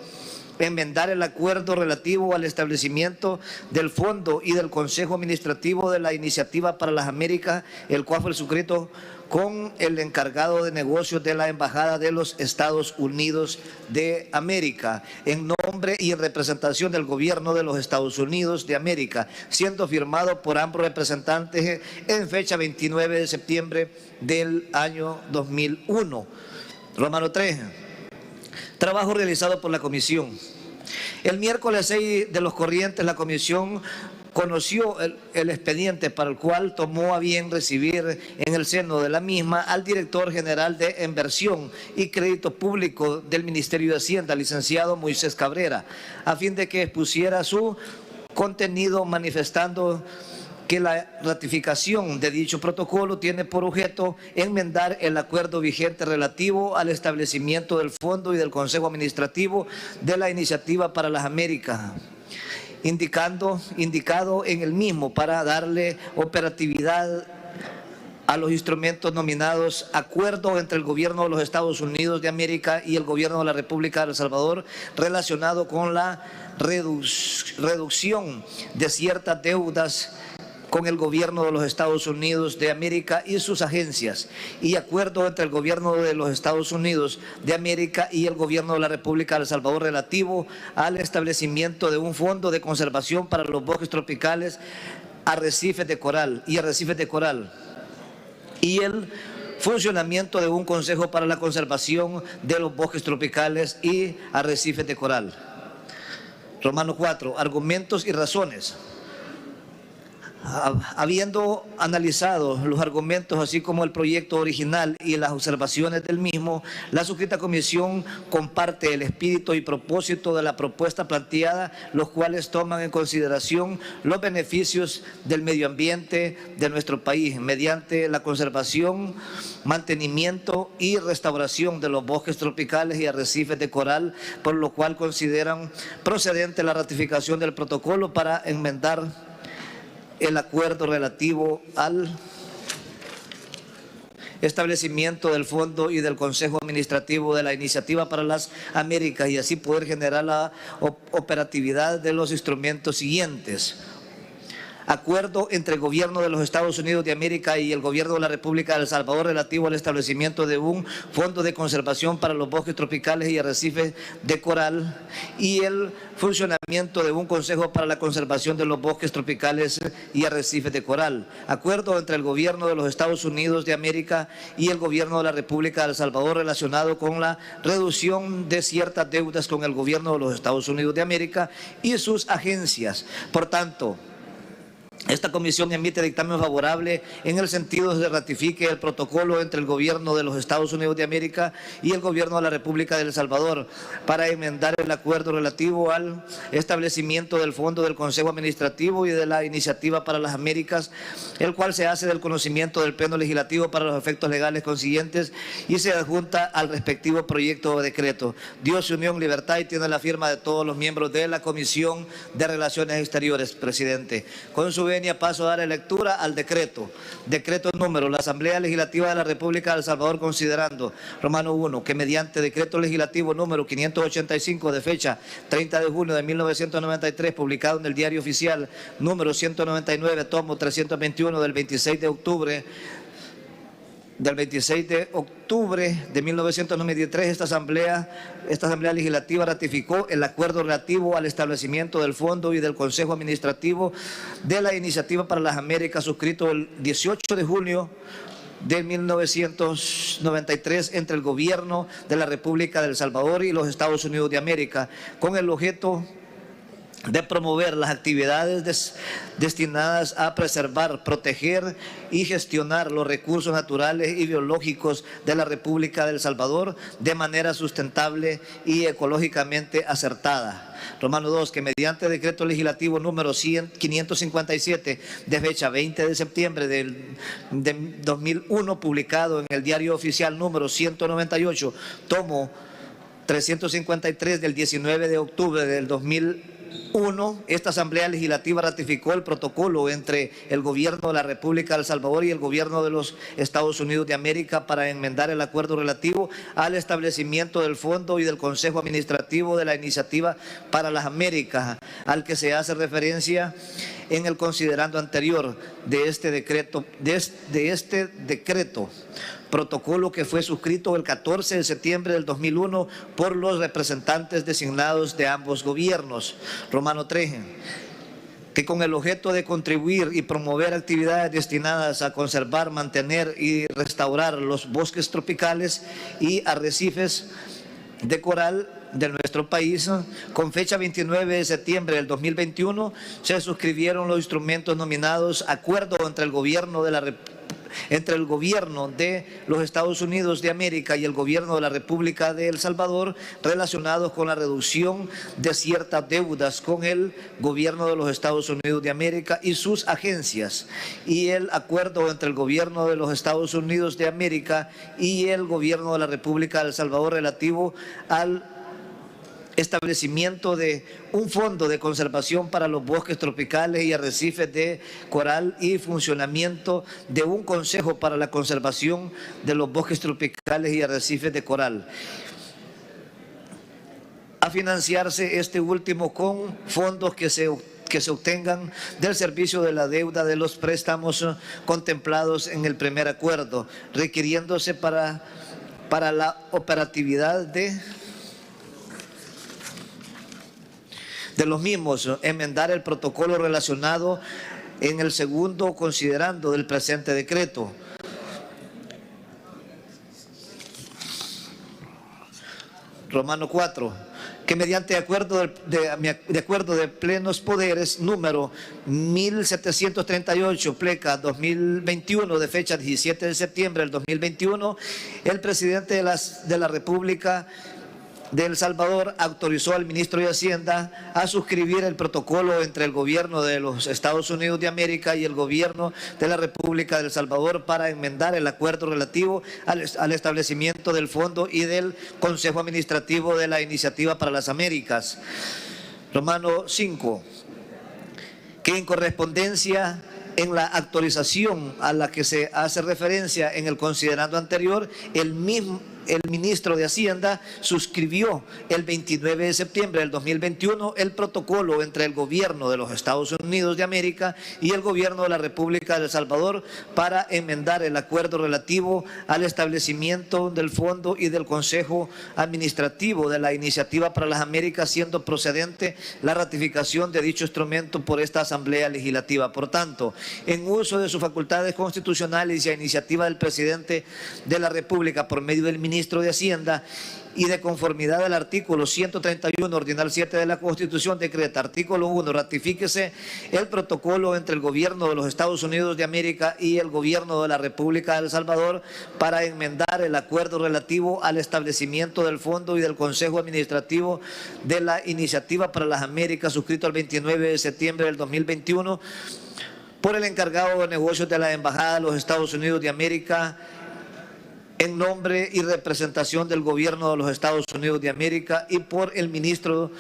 enmendar el acuerdo relativo al establecimiento del Fondo y del Consejo Administrativo de la Iniciativa para las Américas, el cual fue suscrito con el encargado de negocios de la Embajada de los Estados Unidos de América, en nombre y en representación del gobierno de los Estados Unidos de América, siendo firmado por ambos representantes en fecha 29 de septiembre del año 2001. Rómano 3. Trabajo realizado por la Comisión. El miércoles 6 de los corrientes, la Comisión conoció el expediente para el cual tomó a bien recibir en el seno de la misma al director general de Inversión y Crédito Público del Ministerio de Hacienda, licenciado Moisés Cabrera, a fin de que expusiera su contenido, manifestando que la ratificación de dicho protocolo tiene por objeto enmendar el acuerdo vigente relativo al establecimiento del Fondo y del Consejo Administrativo de la Iniciativa para las Américas, indicado en el mismo para darle operatividad a los instrumentos nominados Acuerdo entre el Gobierno de los Estados Unidos de América y el Gobierno de la República de El Salvador relacionado con la reducción de ciertas deudas con el Gobierno de los Estados Unidos de América y sus agencias, y acuerdo entre el Gobierno de los Estados Unidos de América y el Gobierno de la República de El Salvador relativo al establecimiento de un fondo de conservación para los bosques tropicales, arrecifes de coral y el funcionamiento de un consejo para la conservación de los bosques tropicales y arrecifes de coral. Romano 4. Argumentos y razones. Habiendo analizado los argumentos así como el proyecto original y las observaciones del mismo, la suscrita comisión comparte el espíritu y propósito de la propuesta planteada, los cuales toman en consideración los beneficios del medio ambiente de nuestro país mediante la conservación, mantenimiento y restauración de los bosques tropicales y arrecifes de coral, por lo cual consideran procedente la ratificación del protocolo para enmendar el acuerdo relativo al establecimiento del Fondo y del Consejo Administrativo de la Iniciativa para las Américas y así poder generar la operatividad de los instrumentos siguientes. Acuerdo entre el Gobierno de los Estados Unidos de América y el Gobierno de la República de El Salvador relativo al establecimiento de un fondo de conservación para los bosques tropicales y arrecifes de coral y el funcionamiento de un consejo para la conservación de los bosques tropicales y arrecifes de coral. Acuerdo entre el Gobierno de los Estados Unidos de América y el Gobierno de la República de El Salvador relacionado con la reducción de ciertas deudas con el Gobierno de los Estados Unidos de América y sus agencias. Por tanto, Esta comisión emite dictamen favorable en el sentido de que se ratifique el protocolo entre el gobierno de los Estados Unidos de América y el gobierno de la República de El Salvador para enmendar el acuerdo relativo al establecimiento del Fondo del Consejo Administrativo y de la Iniciativa para las Américas, el cual se hace del conocimiento del Pleno Legislativo para los efectos legales consiguientes y se adjunta al respectivo proyecto de decreto. Dio su unión, libertad y tiene la firma de todos los miembros de la Comisión de Relaciones Exteriores, presidente. Con su paso a dar lectura al decreto. Decreto número, la Asamblea Legislativa de la República de El Salvador, considerando, Romano 1, que mediante decreto legislativo número 585 de fecha 30 de junio de 1993, publicado en el Diario Oficial número 199, tomo 321 del 26 de octubre de 1993, esta asamblea legislativa ratificó el acuerdo relativo al establecimiento del Fondo y del Consejo Administrativo de la Iniciativa para las Américas, suscrito el 18 de junio de 1993 entre el gobierno de la República de El Salvador y los Estados Unidos de América, con el objeto de promover las actividades destinadas a preservar, proteger y gestionar los recursos naturales y biológicos de la República de El Salvador de manera sustentable y ecológicamente acertada. Romano 2, que mediante decreto legislativo número 557 de fecha 20 de septiembre de 2001, publicado en el Diario Oficial número 198, tomo 353 del 19 de octubre del 2001, esta Asamblea Legislativa ratificó el protocolo entre el gobierno de la República de El Salvador y el gobierno de los Estados Unidos de América para enmendar el acuerdo relativo al establecimiento del Fondo y del Consejo Administrativo de la Iniciativa para las Américas, al que se hace referencia en el considerando anterior de este decreto, protocolo que fue suscrito el 14 de septiembre del 2001 por los representantes designados de ambos gobiernos. Romano 3, que con el objeto de contribuir y promover actividades destinadas a conservar, mantener y restaurar los bosques tropicales y arrecifes de coral de nuestro país, con fecha 29 de septiembre del 2021, se suscribieron los instrumentos nominados Acuerdo entre el gobierno de los Estados Unidos de América y el gobierno de la República de El Salvador relacionados con la reducción de ciertas deudas con el gobierno de los Estados Unidos de América y sus agencias, y el acuerdo entre el gobierno de los Estados Unidos de América y el gobierno de la República de El Salvador relativo al establecimiento de un fondo de conservación para los bosques tropicales y arrecifes de coral y funcionamiento de un consejo para la conservación de los bosques tropicales y arrecifes de coral, a financiarse este último con fondos que se obtengan del servicio de la deuda de los préstamos contemplados en el primer acuerdo, requiriéndose para la operatividad de los mismos, enmendar el protocolo relacionado en el segundo considerando del presente decreto. Romano 4, que mediante acuerdo de plenos poderes número 1738, pleca 2021, de fecha 17 de septiembre del 2021, el presidente de la República de El Salvador autorizó al ministro de Hacienda a suscribir el protocolo entre el gobierno de los Estados Unidos de América y el gobierno de la República de El Salvador para enmendar el acuerdo relativo al establecimiento del Fondo y del Consejo Administrativo de la Iniciativa para las Américas. Romano 5, que en correspondencia en la actualización a la que se hace referencia en el considerando anterior, el ministro de Hacienda suscribió el 29 de septiembre del 2021 el protocolo entre el gobierno de los Estados Unidos de América y el gobierno de la República de El Salvador para enmendar el acuerdo relativo al establecimiento del Fondo y del Consejo Administrativo de la Iniciativa para las Américas, siendo procedente la ratificación de dicho instrumento por esta Asamblea Legislativa. Por tanto, en uso de sus facultades constitucionales y a iniciativa del presidente de la República por medio del ministro de Hacienda y de conformidad al artículo 131, ordinal 7 de la Constitución, decreta: artículo 1, ratifíquese el protocolo entre el gobierno de los Estados Unidos de América y el gobierno de la República de El Salvador para enmendar el acuerdo relativo al establecimiento del Fondo y del Consejo Administrativo de la Iniciativa para las Américas, suscrito el 29 de septiembre del 2021 por el encargado de negocios de la Embajada de los Estados Unidos de América, en nombre y representación del gobierno de los Estados Unidos de América, y por el ministro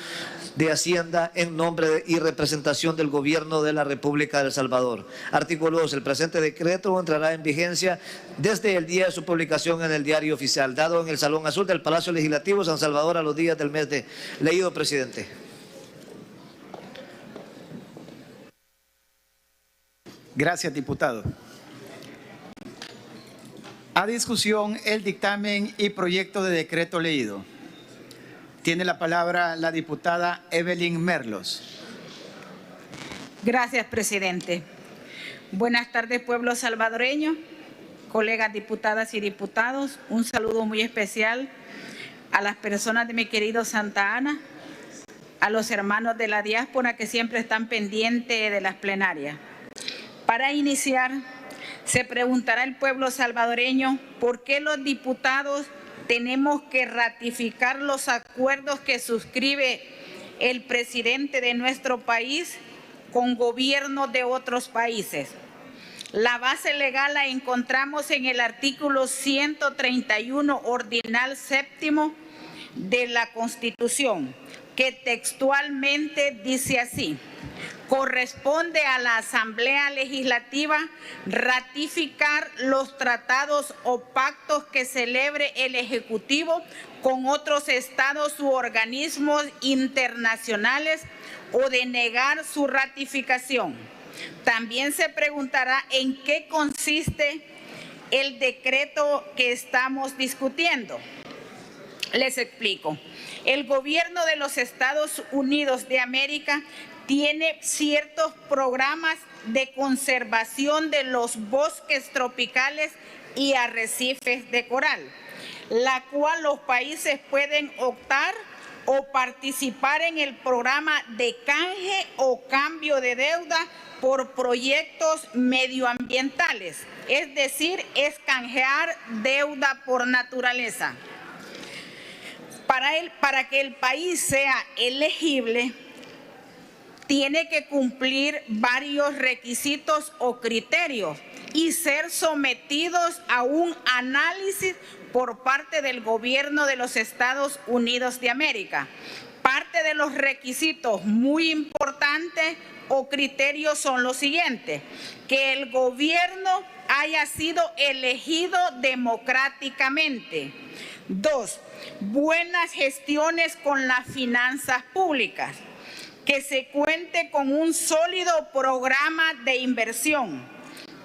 de Hacienda, en nombre y representación del gobierno de la República de El Salvador. Artículo 2. El presente decreto entrará en vigencia desde el día de su publicación en el Diario Oficial, dado en el Salón Azul del Palacio Legislativo, San Salvador, a los días del mes de leído, presidente. Gracias, diputado. A discusión el dictamen y proyecto de decreto leído. Tiene la palabra la diputada Evelyn Merlos. Gracias, presidente. Buenas tardes, pueblo salvadoreño, colegas diputadas y diputados. Un saludo muy especial a las personas de mi querido Santa Ana, a los hermanos de la diáspora que siempre están pendientes de las plenarias. Para iniciar, se preguntará el pueblo salvadoreño por qué los diputados tenemos que ratificar los acuerdos que suscribe el presidente de nuestro país con gobiernos de otros países. La base legal la encontramos en el artículo 131, ordinal séptimo de la Constitución, que textualmente dice así: corresponde a la Asamblea Legislativa ratificar los tratados o pactos que celebre el Ejecutivo con otros estados u organismos internacionales o denegar su ratificación. También se preguntará en qué consiste el decreto que estamos discutiendo. Les explico. El gobierno de los Estados Unidos de América tiene ciertos programas de conservación de los bosques tropicales y arrecifes de coral, la cual los países pueden optar o participar en el programa de canje o cambio de deuda por proyectos medioambientales, es decir, es canjear deuda por naturaleza. Para que el país sea elegible, tiene que cumplir varios requisitos o criterios y ser sometidos a un análisis por parte del gobierno de los Estados Unidos de América. Parte de los requisitos muy importantes o criterios son los siguientes: que el gobierno haya sido elegido democráticamente. 2. Buenas gestiones con las finanzas públicas. Que se cuente con un sólido programa de inversión,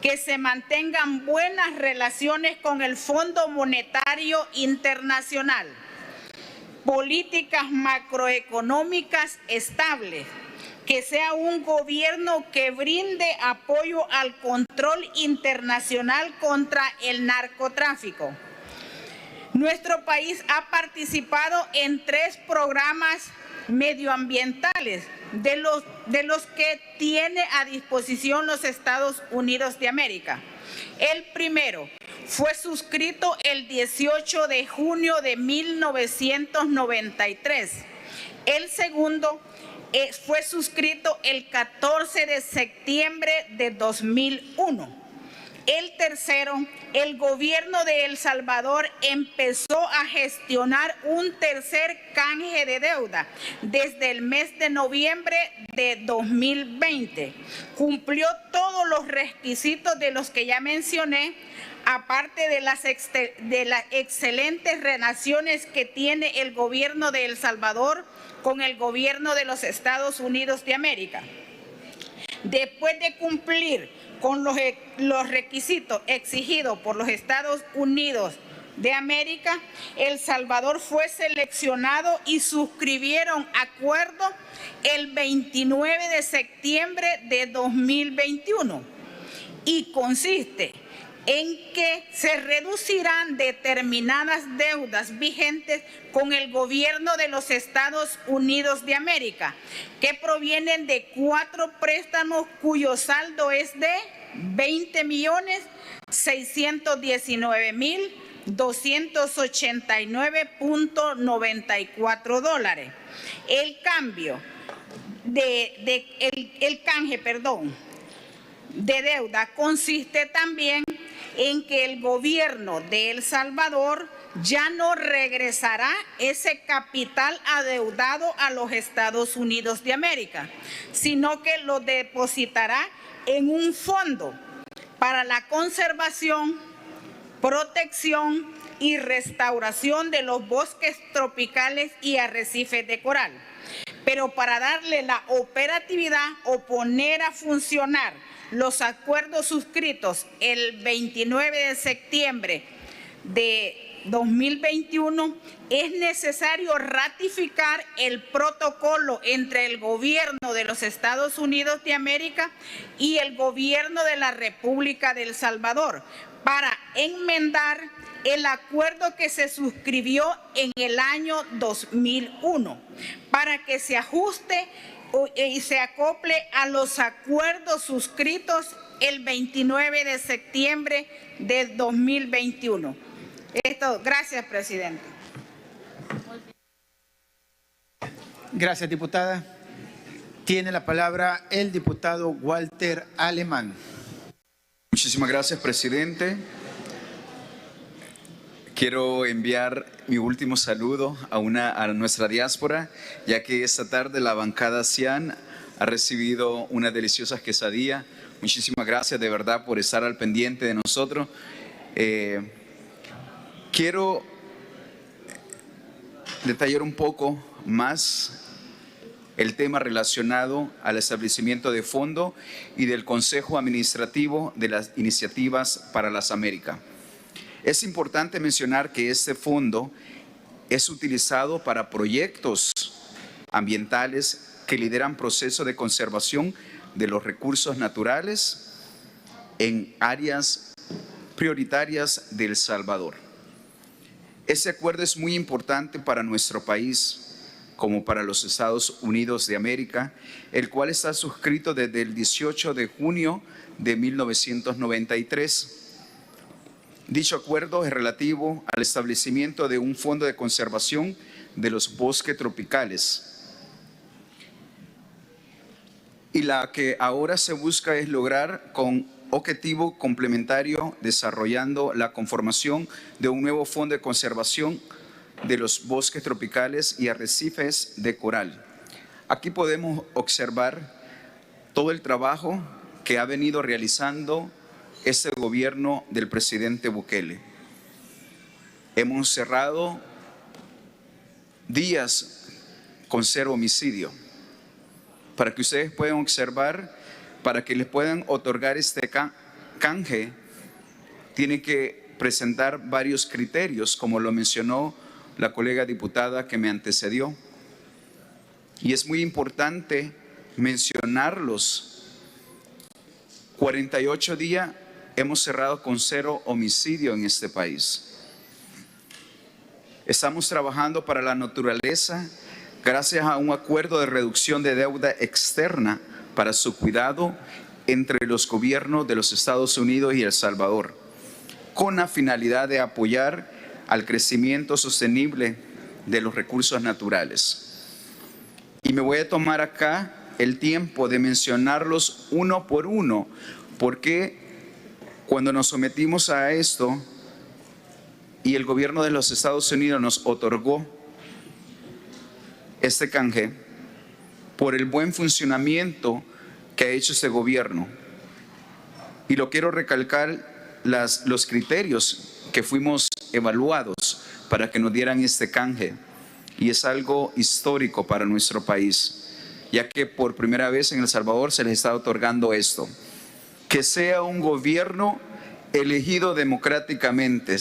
que se mantengan buenas relaciones con el Fondo Monetario Internacional, políticas macroeconómicas estables, que sea un gobierno que brinde apoyo al control internacional contra el narcotráfico. Nuestro país ha participado en 3 programas medioambientales de los que tiene a disposición los Estados Unidos de América. El primero fue suscrito el 18 de junio de 1993. El segundo fue suscrito el 14 de septiembre de 2001. El tercero, el gobierno de El Salvador empezó a gestionar un tercer canje de deuda desde el mes de noviembre de 2020. Cumplió todos los requisitos de los que ya mencioné, aparte de las excelentes relaciones que tiene el gobierno de El Salvador con el gobierno de los Estados Unidos de América. Después de cumplir con los requisitos exigidos por los Estados Unidos de América, El Salvador fue seleccionado y suscribieron acuerdo el 29 de septiembre de 2021. Y consiste en que se reducirán determinadas deudas vigentes con el gobierno de los Estados Unidos de América, que provienen de 4 préstamos cuyo saldo es de 20.619.289.94 dólares. El canje de deuda consiste también en que el gobierno de El Salvador ya no regresará ese capital adeudado a los Estados Unidos de América, sino que lo depositará en un fondo para la conservación, protección y restauración de los bosques tropicales y arrecifes de coral. Pero para darle la operatividad o poner a funcionar los acuerdos suscritos el 29 de septiembre de 2021, es necesario ratificar el protocolo entre el gobierno de los Estados Unidos de América y el gobierno de la República de El Salvador para enmendar el acuerdo que se suscribió en el año 2001, para que se ajuste y se acople a los acuerdos suscritos el 29 de septiembre de 2021. Gracias, presidente. Gracias, diputada. Tiene la palabra el diputado Walter Alemán. Muchísimas gracias, presidente. Quiero enviar mi último saludo a nuestra diáspora, ya que esta tarde la bancada CIAN ha recibido una deliciosa quesadilla. Muchísimas gracias de verdad por estar al pendiente de nosotros. Quiero detallar un poco más el tema relacionado al establecimiento de fondo y del Consejo Administrativo de las Iniciativas para las Américas. Es importante mencionar que este fondo es utilizado para proyectos ambientales que lideran procesos de conservación de los recursos naturales en áreas prioritarias de El Salvador. Ese acuerdo es muy importante para nuestro país, como para los Estados Unidos de América, el cual está suscrito desde el 18 de junio de 1993. Dicho acuerdo es relativo al establecimiento de un fondo de conservación de los bosques tropicales. Y la que ahora se busca es lograr con objetivo complementario desarrollando la conformación de un nuevo fondo de conservación de los bosques tropicales y arrecifes de coral. Aquí podemos observar todo el trabajo que ha venido realizando este gobierno del presidente Bukele. Hemos cerrado días con 0 homicidio. Para que ustedes puedan observar, para que les puedan otorgar este canje, tienen que presentar varios criterios, como lo mencionó la colega diputada que me antecedió. Y es muy importante mencionarlos. 48 días hemos cerrado con 0 homicidio en este país. Estamos trabajando para la naturaleza gracias a un acuerdo de reducción de deuda externa para su cuidado entre los gobiernos de los Estados Unidos y El Salvador, con la finalidad de apoyar al crecimiento sostenible de los recursos naturales. Y me voy a tomar acá el tiempo de mencionarlos uno por uno, porque cuando nos sometimos a esto y el gobierno de los Estados Unidos nos otorgó este canje por el buen funcionamiento que ha hecho este gobierno. Y lo quiero recalcar, los criterios que fuimos evaluados para que nos dieran este canje. Y es algo histórico para nuestro país, ya que por primera vez en El Salvador se les está otorgando esto. Que sea un gobierno elegido democráticamente.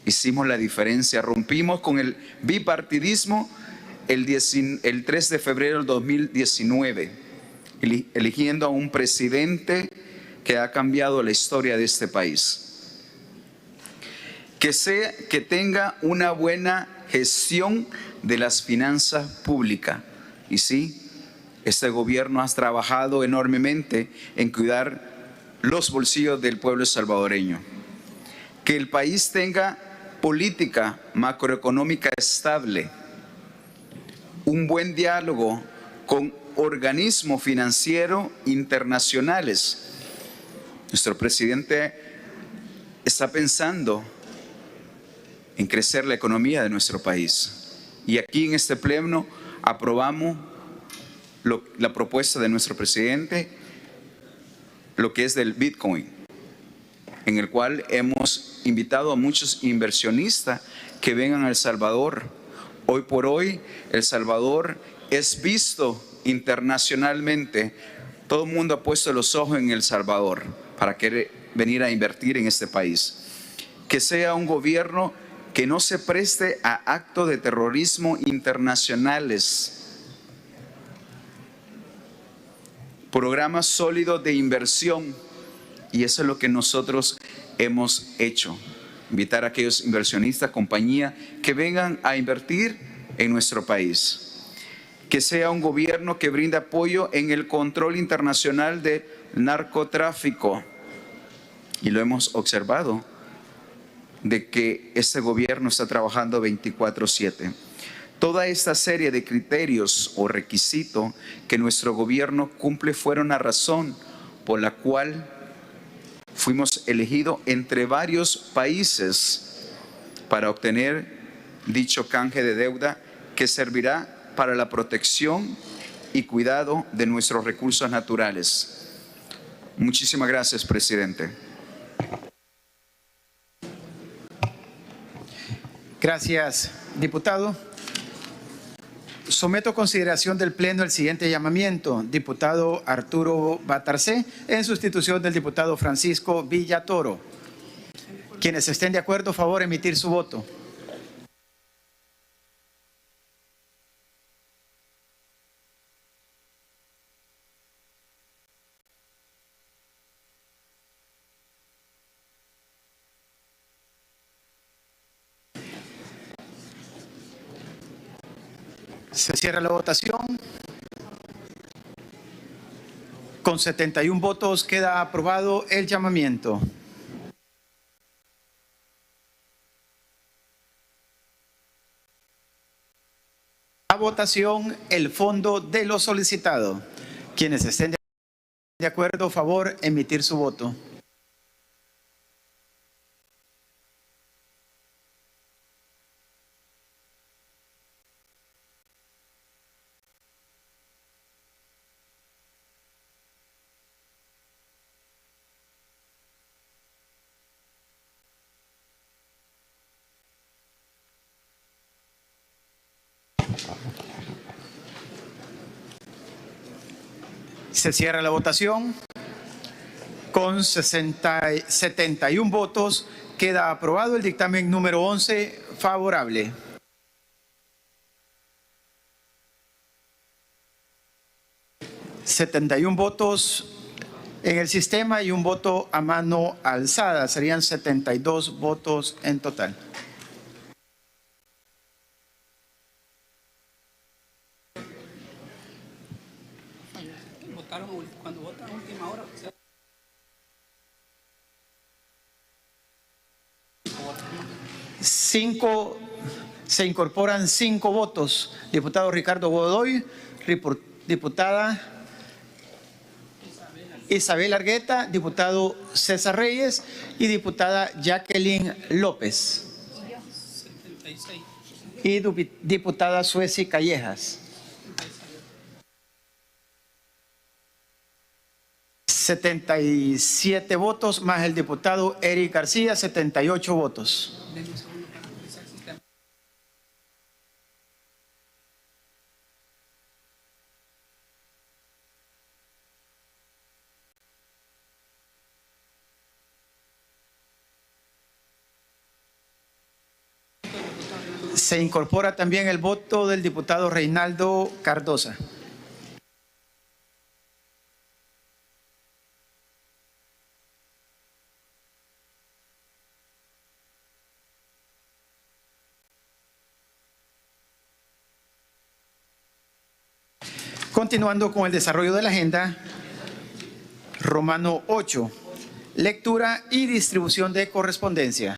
Hicimos la diferencia, rompimos con el bipartidismo el 3 de febrero del 2019, eligiendo a un presidente que ha cambiado la historia de este país. Que tenga una buena gestión de las finanzas públicas. Y sí, este gobierno ha trabajado enormemente en cuidar los bolsillos del pueblo salvadoreño. Que el país tenga política macroeconómica estable, un buen diálogo con organismos financieros internacionales. Nuestro presidente está pensando en crecer la economía de nuestro país. Y aquí en este pleno aprobamos la propuesta de nuestro presidente, lo que es del Bitcoin, en el cual hemos invitado a muchos inversionistas que vengan a El Salvador. Hoy por hoy, El Salvador es visto internacionalmente. Todo el mundo ha puesto los ojos en El Salvador para querer venir a invertir en este país. Que sea un gobierno que no se preste a actos de terrorismo internacionales. Programas sólidos de inversión. Y eso es lo que nosotros hemos hecho. Invitar a aquellos inversionistas, compañías, que vengan a invertir en nuestro país. Que sea un gobierno que brinde apoyo en el control internacional del narcotráfico. Y lo hemos observado, de que este gobierno está trabajando 24/7. Toda esta serie de criterios o requisitos que nuestro gobierno cumple fueron la razón por la cual fuimos elegidos entre varios países para obtener dicho canje de deuda que servirá para la protección y cuidado de nuestros recursos naturales. Muchísimas gracias, presidente. Gracias, diputado. Someto a consideración del Pleno el siguiente llamamiento. Diputado Arturo Batarcé, en sustitución del diputado Francisco Villatoro. Quienes estén de acuerdo, favor emitir su voto. Se cierra la votación. Con 71 votos queda aprobado el llamamiento. A votación el fondo de lo solicitado. Quienes estén de acuerdo, favor emitir su voto. Se cierra la votación. Con 71 votos queda aprobado el dictamen número 11 favorable. ...71 votos en el sistema y un voto a mano alzada. Serían 72 votos en total. Cuando votan a última hora. Se incorporan 5 votos. Diputado Ricardo Godoy, diputada Isabel Argueta, diputado César Reyes y diputada Jacqueline López. Y diputada Sueci Callejas. 77 votos más el diputado Eric García, 78 votos. Se incorpora también el voto del diputado Reinaldo Cardosa. Continuando con el desarrollo de la agenda, Romano 8, lectura y distribución de correspondencia.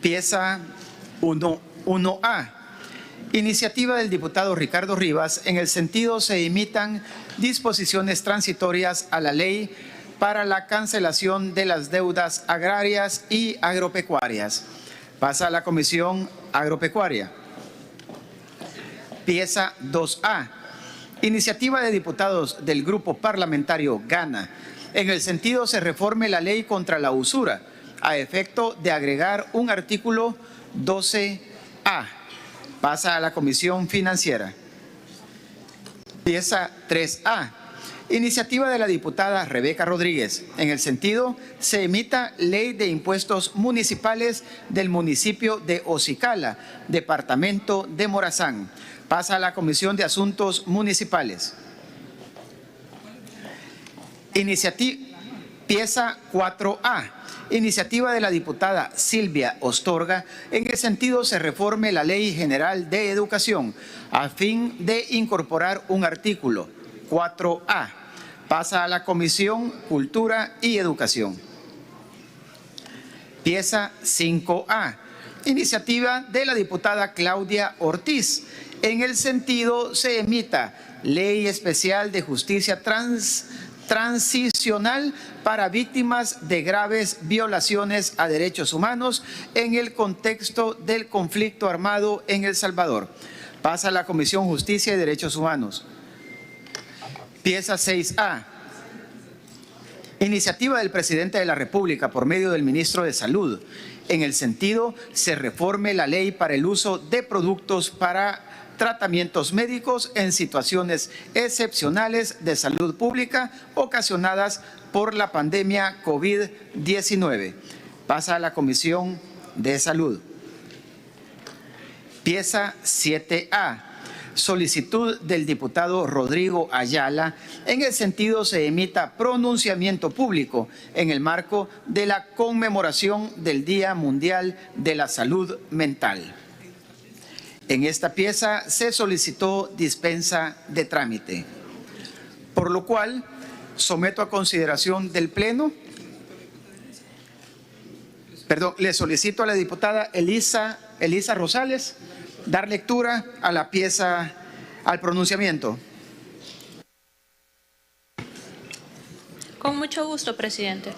Pieza 1A. Iniciativa del diputado Ricardo Rivas, en el sentido se imitan disposiciones transitorias a la ley para la cancelación de las deudas agrarias y agropecuarias. Pasa a la Comisión Agropecuaria. Pieza 2A. Iniciativa de diputados del Grupo Parlamentario Gana, en el sentido se reforme la ley contra la usura, a efecto de agregar un artículo 12A. Pasa a la Comisión Financiera. Pieza 3A. Iniciativa de la diputada Rebeca Rodríguez. En el sentido, se emita ley de impuestos municipales del municipio de Ocicala, departamento de Morazán. Pasa a la Comisión de Asuntos Municipales. Pieza 4A. Iniciativa de la diputada Silvia Ostorga, en el sentido se reforme la Ley General de Educación a fin de incorporar un artículo 4A. Pasa a la Comisión Cultura y Educación. Pieza 5A. Iniciativa de la diputada Claudia Ortiz, en el sentido se emita Ley Especial de Justicia Transicional para víctimas de graves violaciones a derechos humanos en el contexto del conflicto armado en El Salvador. Pasa a la Comisión Justicia y Derechos Humanos. Pieza 6A. Iniciativa del Presidente de la República por medio del Ministro de Salud. En el sentido, se reforme la ley para el uso de productos para tratamientos médicos en situaciones excepcionales de salud pública ocasionadas por la pandemia COVID-19. Pasa a la Comisión de Salud. Pieza 7A. Solicitud del diputado Rodrigo Ayala, en el sentido se emita pronunciamiento público en el marco de la conmemoración del Día Mundial de la Salud Mental. En esta pieza se solicitó dispensa de trámite, por lo cual someto a consideración del Pleno. Le solicito a la diputada Elisa Rosales dar lectura a la pieza, al pronunciamiento. Con mucho gusto, presidente.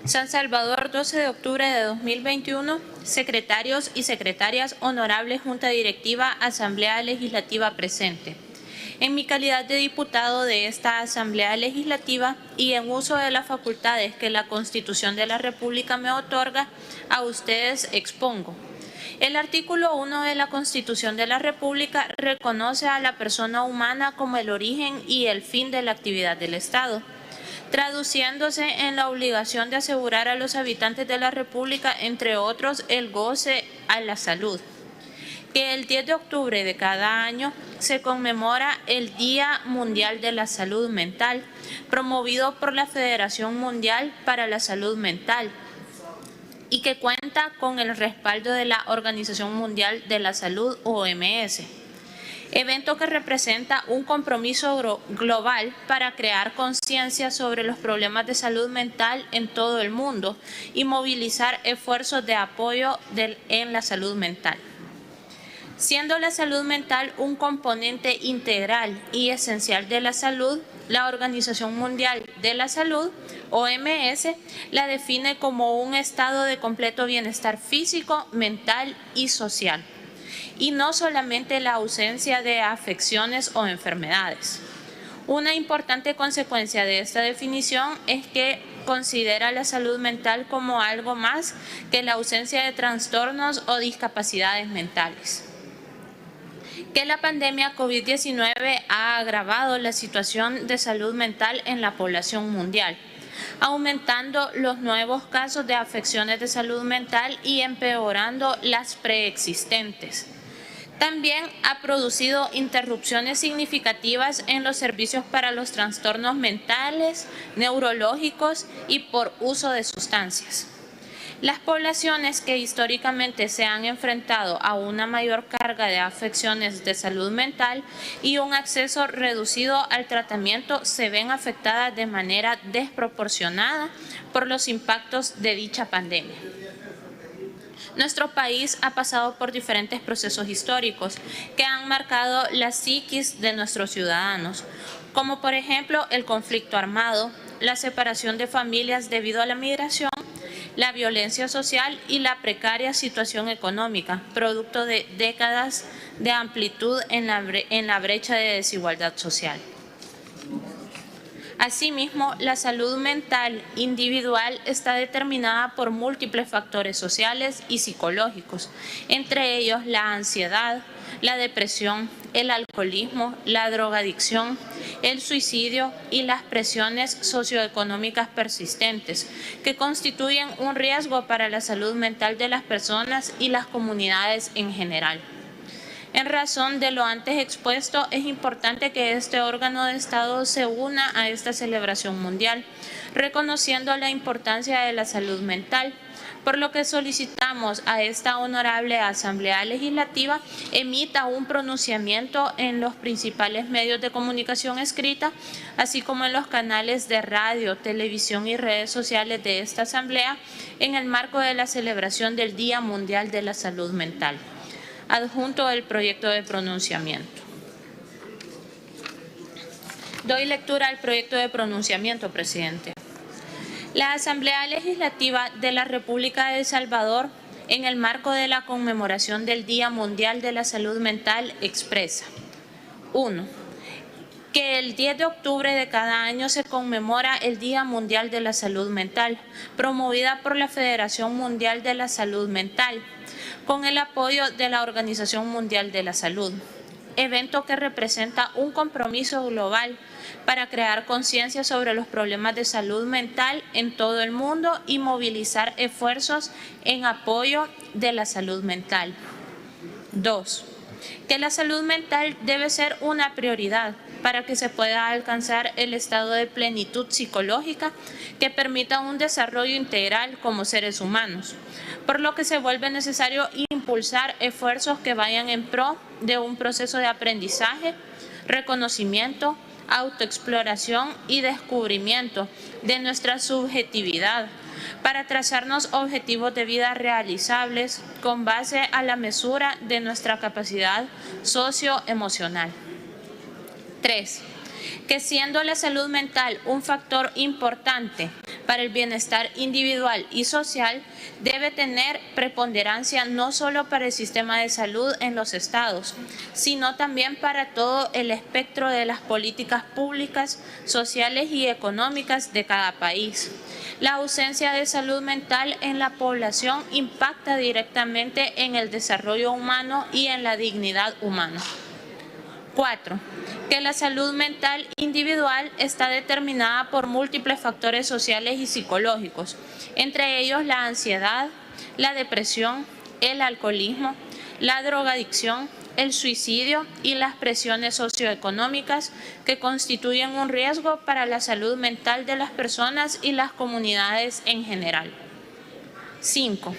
San Salvador, 12 de octubre de 2021, secretarios y secretarias, honorable Junta Directiva, Asamblea Legislativa presente. En mi calidad de diputado de esta Asamblea Legislativa y en uso de las facultades que la Constitución de la República me otorga, a ustedes expongo. El artículo 1 de la Constitución de la República reconoce a la persona humana como el origen y el fin de la actividad del Estado, traduciéndose en la obligación de asegurar a los habitantes de la República, entre otros, el goce a la salud. Que el 10 de octubre de cada año se conmemora el Día Mundial de la Salud Mental, promovido por la Federación Mundial para la Salud Mental, y que cuenta con el respaldo de la Organización Mundial de la Salud, OMS. Evento que representa un compromiso global para crear conciencia sobre los problemas de salud mental en todo el mundo y movilizar esfuerzos de apoyo en la salud mental. Siendo la salud mental un componente integral y esencial de la salud, la Organización Mundial de la Salud, OMS, la define como un estado de completo bienestar físico, mental y social, y no solamente la ausencia de afecciones o enfermedades. Una importante consecuencia de esta definición es que considera la salud mental como algo más que la ausencia de trastornos o discapacidades mentales. Que la pandemia COVID-19 ha agravado la situación de salud mental en la población mundial, aumentando los nuevos casos de afecciones de salud mental y empeorando las preexistentes. También ha producido interrupciones significativas en los servicios para los trastornos mentales, neurológicos y por uso de sustancias. Las poblaciones que históricamente se han enfrentado a una mayor carga de afecciones de salud mental y un acceso reducido al tratamiento se ven afectadas de manera desproporcionada por los impactos de dicha pandemia. Nuestro país ha pasado por diferentes procesos históricos que han marcado la psiquis de nuestros ciudadanos, como por ejemplo el conflicto armado, la separación de familias debido a la migración, la violencia social y la precaria situación económica, producto de décadas de amplitud en la brecha de desigualdad social. Asimismo, la salud mental individual está determinada por múltiples factores sociales y psicológicos, entre ellos la ansiedad, la depresión, el alcoholismo, la drogadicción, el suicidio y las presiones socioeconómicas persistentes, que constituyen un riesgo para la salud mental de las personas y las comunidades en general. En razón de lo antes expuesto, es importante que este órgano de Estado se una a esta celebración mundial, reconociendo la importancia de la salud mental, por lo que solicitamos a esta honorable Asamblea Legislativa emita un pronunciamiento en los principales medios de comunicación escrita, así como en los canales de radio, televisión y redes sociales de esta Asamblea, en el marco de la celebración del Día Mundial de la Salud Mental. Adjunto el proyecto de pronunciamiento. Doy lectura al proyecto de pronunciamiento, presidente. La Asamblea Legislativa de la República de El Salvador, en el marco de la conmemoración del Día Mundial de la Salud Mental, expresa: 1. Que el 10 de octubre de cada año se conmemora el Día Mundial de la Salud Mental, promovida por la Federación Mundial de la Salud Mental, con el apoyo de la Organización Mundial de la Salud, evento que representa un compromiso global para crear conciencia sobre los problemas de salud mental en todo el mundo y movilizar esfuerzos en apoyo de la salud mental. 2. Que la salud mental debe ser una prioridad para que se pueda alcanzar el estado de plenitud psicológica que permita un desarrollo integral como seres humanos, por lo que se vuelve necesario impulsar esfuerzos que vayan en pro de un proceso de aprendizaje, reconocimiento, autoexploración y descubrimiento de nuestra subjetividad para trazarnos objetivos de vida realizables con base a la mesura de nuestra capacidad socioemocional. 3. Que siendo la salud mental un factor importante para el bienestar individual y social, debe tener preponderancia no solo para el sistema de salud en los estados, sino también para todo el espectro de las políticas públicas, sociales y económicas de cada país. La ausencia de salud mental en la población impacta directamente en el desarrollo humano y en la dignidad humana. 4. Que la salud mental individual está determinada por múltiples factores sociales y psicológicos, entre ellos la ansiedad, la depresión, el alcoholismo, la drogadicción, el suicidio y las presiones socioeconómicas que constituyen un riesgo para la salud mental de las personas y las comunidades en general. 5.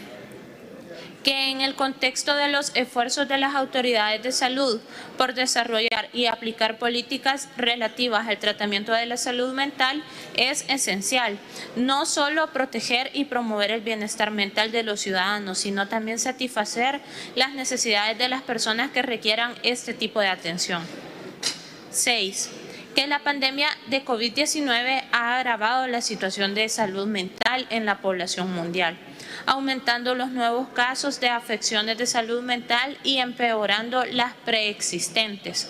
Que en el contexto de los esfuerzos de las autoridades de salud por desarrollar y aplicar políticas relativas al tratamiento de la salud mental, es esencial no solo proteger y promover el bienestar mental de los ciudadanos, sino también satisfacer las necesidades de las personas que requieran este tipo de atención. 6. Que la pandemia de COVID-19 ha agravado la situación de salud mental en la población mundial, aumentando los nuevos casos de afecciones de salud mental y empeorando las preexistentes,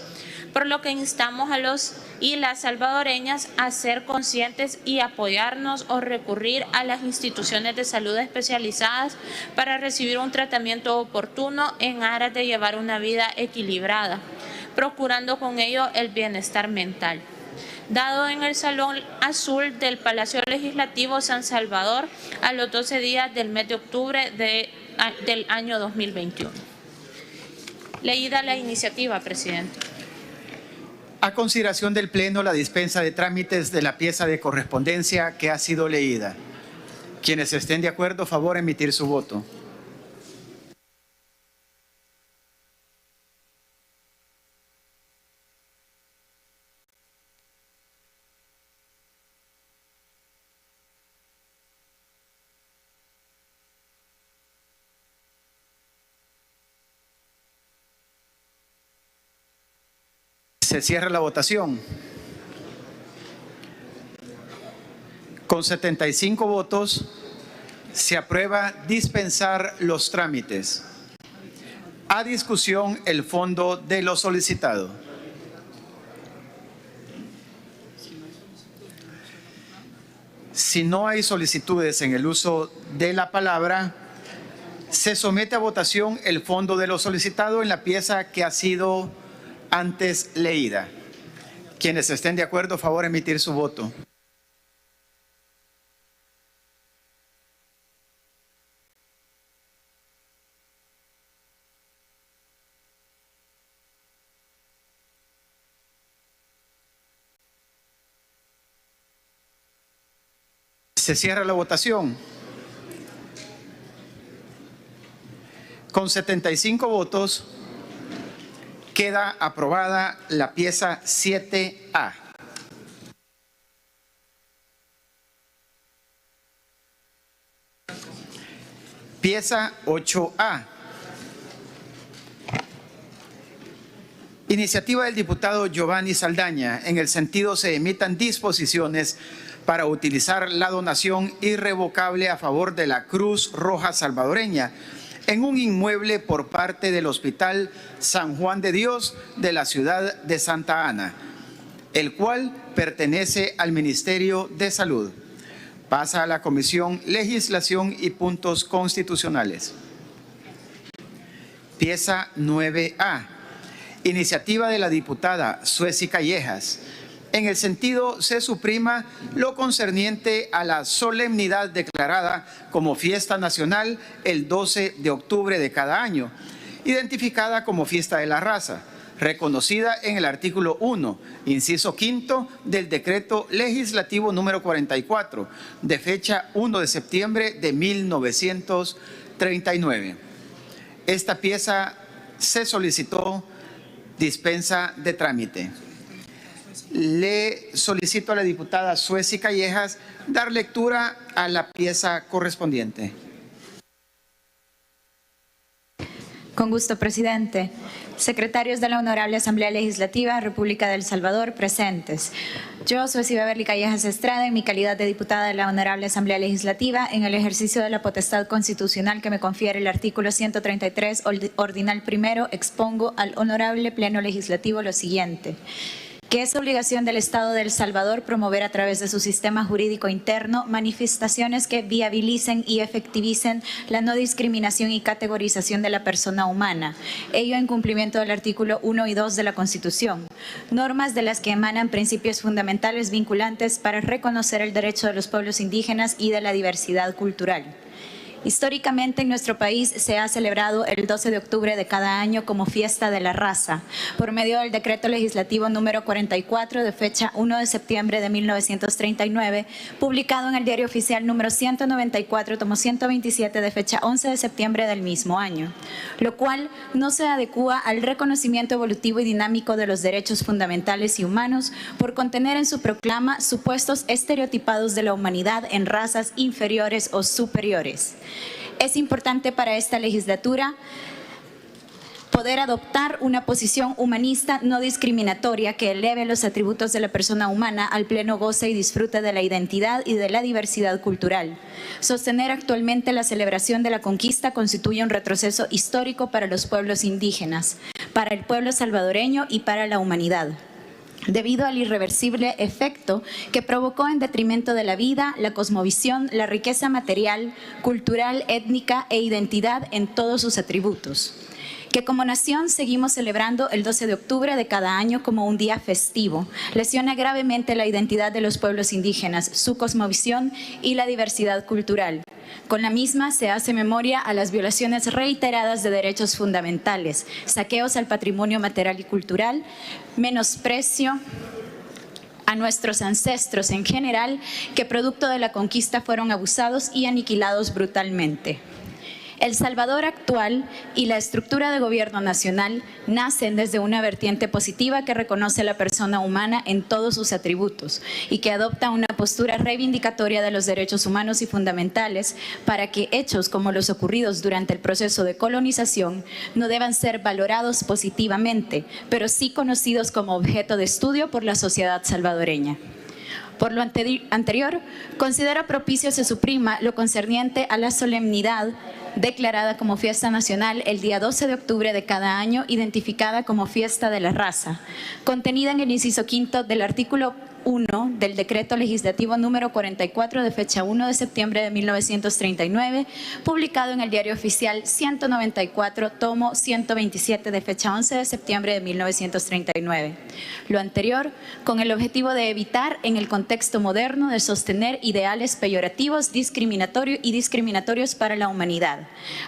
por lo que instamos a los y las salvadoreñas a ser conscientes y apoyarnos o recurrir a las instituciones de salud especializadas para recibir un tratamiento oportuno en aras de llevar una vida equilibrada, procurando con ello el bienestar mental. Dado en el Salón Azul del Palacio Legislativo San Salvador a los 12 días del mes de octubre del año 2021. Leída la iniciativa, presidente. A consideración del Pleno, la dispensa de trámites de la pieza de correspondencia que ha sido leída. Quienes estén de acuerdo, favor emitir su voto. Se cierra la votación. Con 75 votos, se aprueba dispensar los trámites. A discusión el fondo de lo solicitado. Si no hay solicitudes en el uso de la palabra, se somete a votación el fondo de lo solicitado en la pieza que ha sido antes leída. Quienes estén de acuerdo, favor emitir su voto. Se cierra la votación. Con 75 votos, queda aprobada la pieza 7A. Pieza 8A. Iniciativa del diputado Giovanni Saldaña. En el sentido se emitan disposiciones para utilizar la donación irrevocable a favor de la Cruz Roja Salvadoreña en un inmueble por parte del Hospital San Juan de Dios de la ciudad de Santa Ana, el cual pertenece al Ministerio de Salud. Pasa a la Comisión Legislación y Puntos Constitucionales. Pieza 9A. Iniciativa de la diputada Suezi Callejas. En el sentido se suprima lo concerniente a la solemnidad declarada como fiesta nacional el 12 de octubre de cada año, identificada como Fiesta de la Raza, reconocida en el artículo 1, inciso 5 del decreto legislativo número 44, de fecha 1 de septiembre de 1939. Esta pieza se solicitó dispensa de trámite. Le solicito a la diputada Suezi Callejas dar lectura a la pieza correspondiente. Con gusto, presidente. Secretarios de la Honorable Asamblea Legislativa, República de El Salvador, presentes. Yo, Suezi Beverly Callejas Estrada, en mi calidad de diputada de la Honorable Asamblea Legislativa, en el ejercicio de la potestad constitucional que me confiere el artículo 133, ordinal primero, expongo al Honorable Pleno Legislativo lo siguiente: que es obligación del Estado de El Salvador promover a través de su sistema jurídico interno manifestaciones que viabilicen y efectivicen la no discriminación y categorización de la persona humana, ello en cumplimiento del artículo 1 y 2 de la Constitución, normas de las que emanan principios fundamentales vinculantes para reconocer el derecho de los pueblos indígenas y de la diversidad cultural. Históricamente en nuestro país se ha celebrado el 12 de octubre de cada año como Fiesta de la Raza, por medio del decreto legislativo número 44 de fecha 1 de septiembre de 1939, publicado en el Diario Oficial número 194, tomo 127 de fecha 11 de septiembre del mismo año, lo cual no se adecúa al reconocimiento evolutivo y dinámico de los derechos fundamentales y humanos por contener en su proclama supuestos estereotipados de la humanidad en razas inferiores o superiores. Es importante para esta legislatura poder adoptar una posición humanista no discriminatoria que eleve los atributos de la persona humana al pleno goce y disfrute de la identidad y de la diversidad cultural. Sostener actualmente la celebración de la conquista constituye un retroceso histórico para los pueblos indígenas, para el pueblo salvadoreño y para la humanidad, debido al irreversible efecto que provocó en detrimento de la vida, la cosmovisión, la riqueza material, cultural, étnica e identidad en todos sus atributos. Que como nación seguimos celebrando el 12 de octubre de cada año como un día festivo, lesiona gravemente la identidad de los pueblos indígenas, su cosmovisión y la diversidad cultural. Con la misma se hace memoria a las violaciones reiteradas de derechos fundamentales, saqueos al patrimonio material y cultural, menosprecio a nuestros ancestros en general, que producto de la conquista fueron abusados y aniquilados brutalmente. El Salvador actual y la estructura de gobierno nacional nacen desde una vertiente positiva que reconoce a la persona humana en todos sus atributos y que adopta una postura reivindicatoria de los derechos humanos y fundamentales para que hechos como los ocurridos durante el proceso de colonización no deban ser valorados positivamente, pero sí conocidos como objeto de estudio por la sociedad salvadoreña. Por lo anterior, considero propicio se suprima lo concerniente a la solemnidad declarada como fiesta nacional el día 12 de octubre de cada año, identificada como fiesta de la raza, contenida en el inciso quinto del artículo 1 del decreto legislativo número 44 de fecha 1 de septiembre de 1939, publicado en el Diario Oficial 194, tomo 127 de fecha 11 de septiembre de 1939. Lo anterior, con el objetivo de evitar en el contexto moderno de sostener ideales peyorativos, discriminatorios para la humanidad.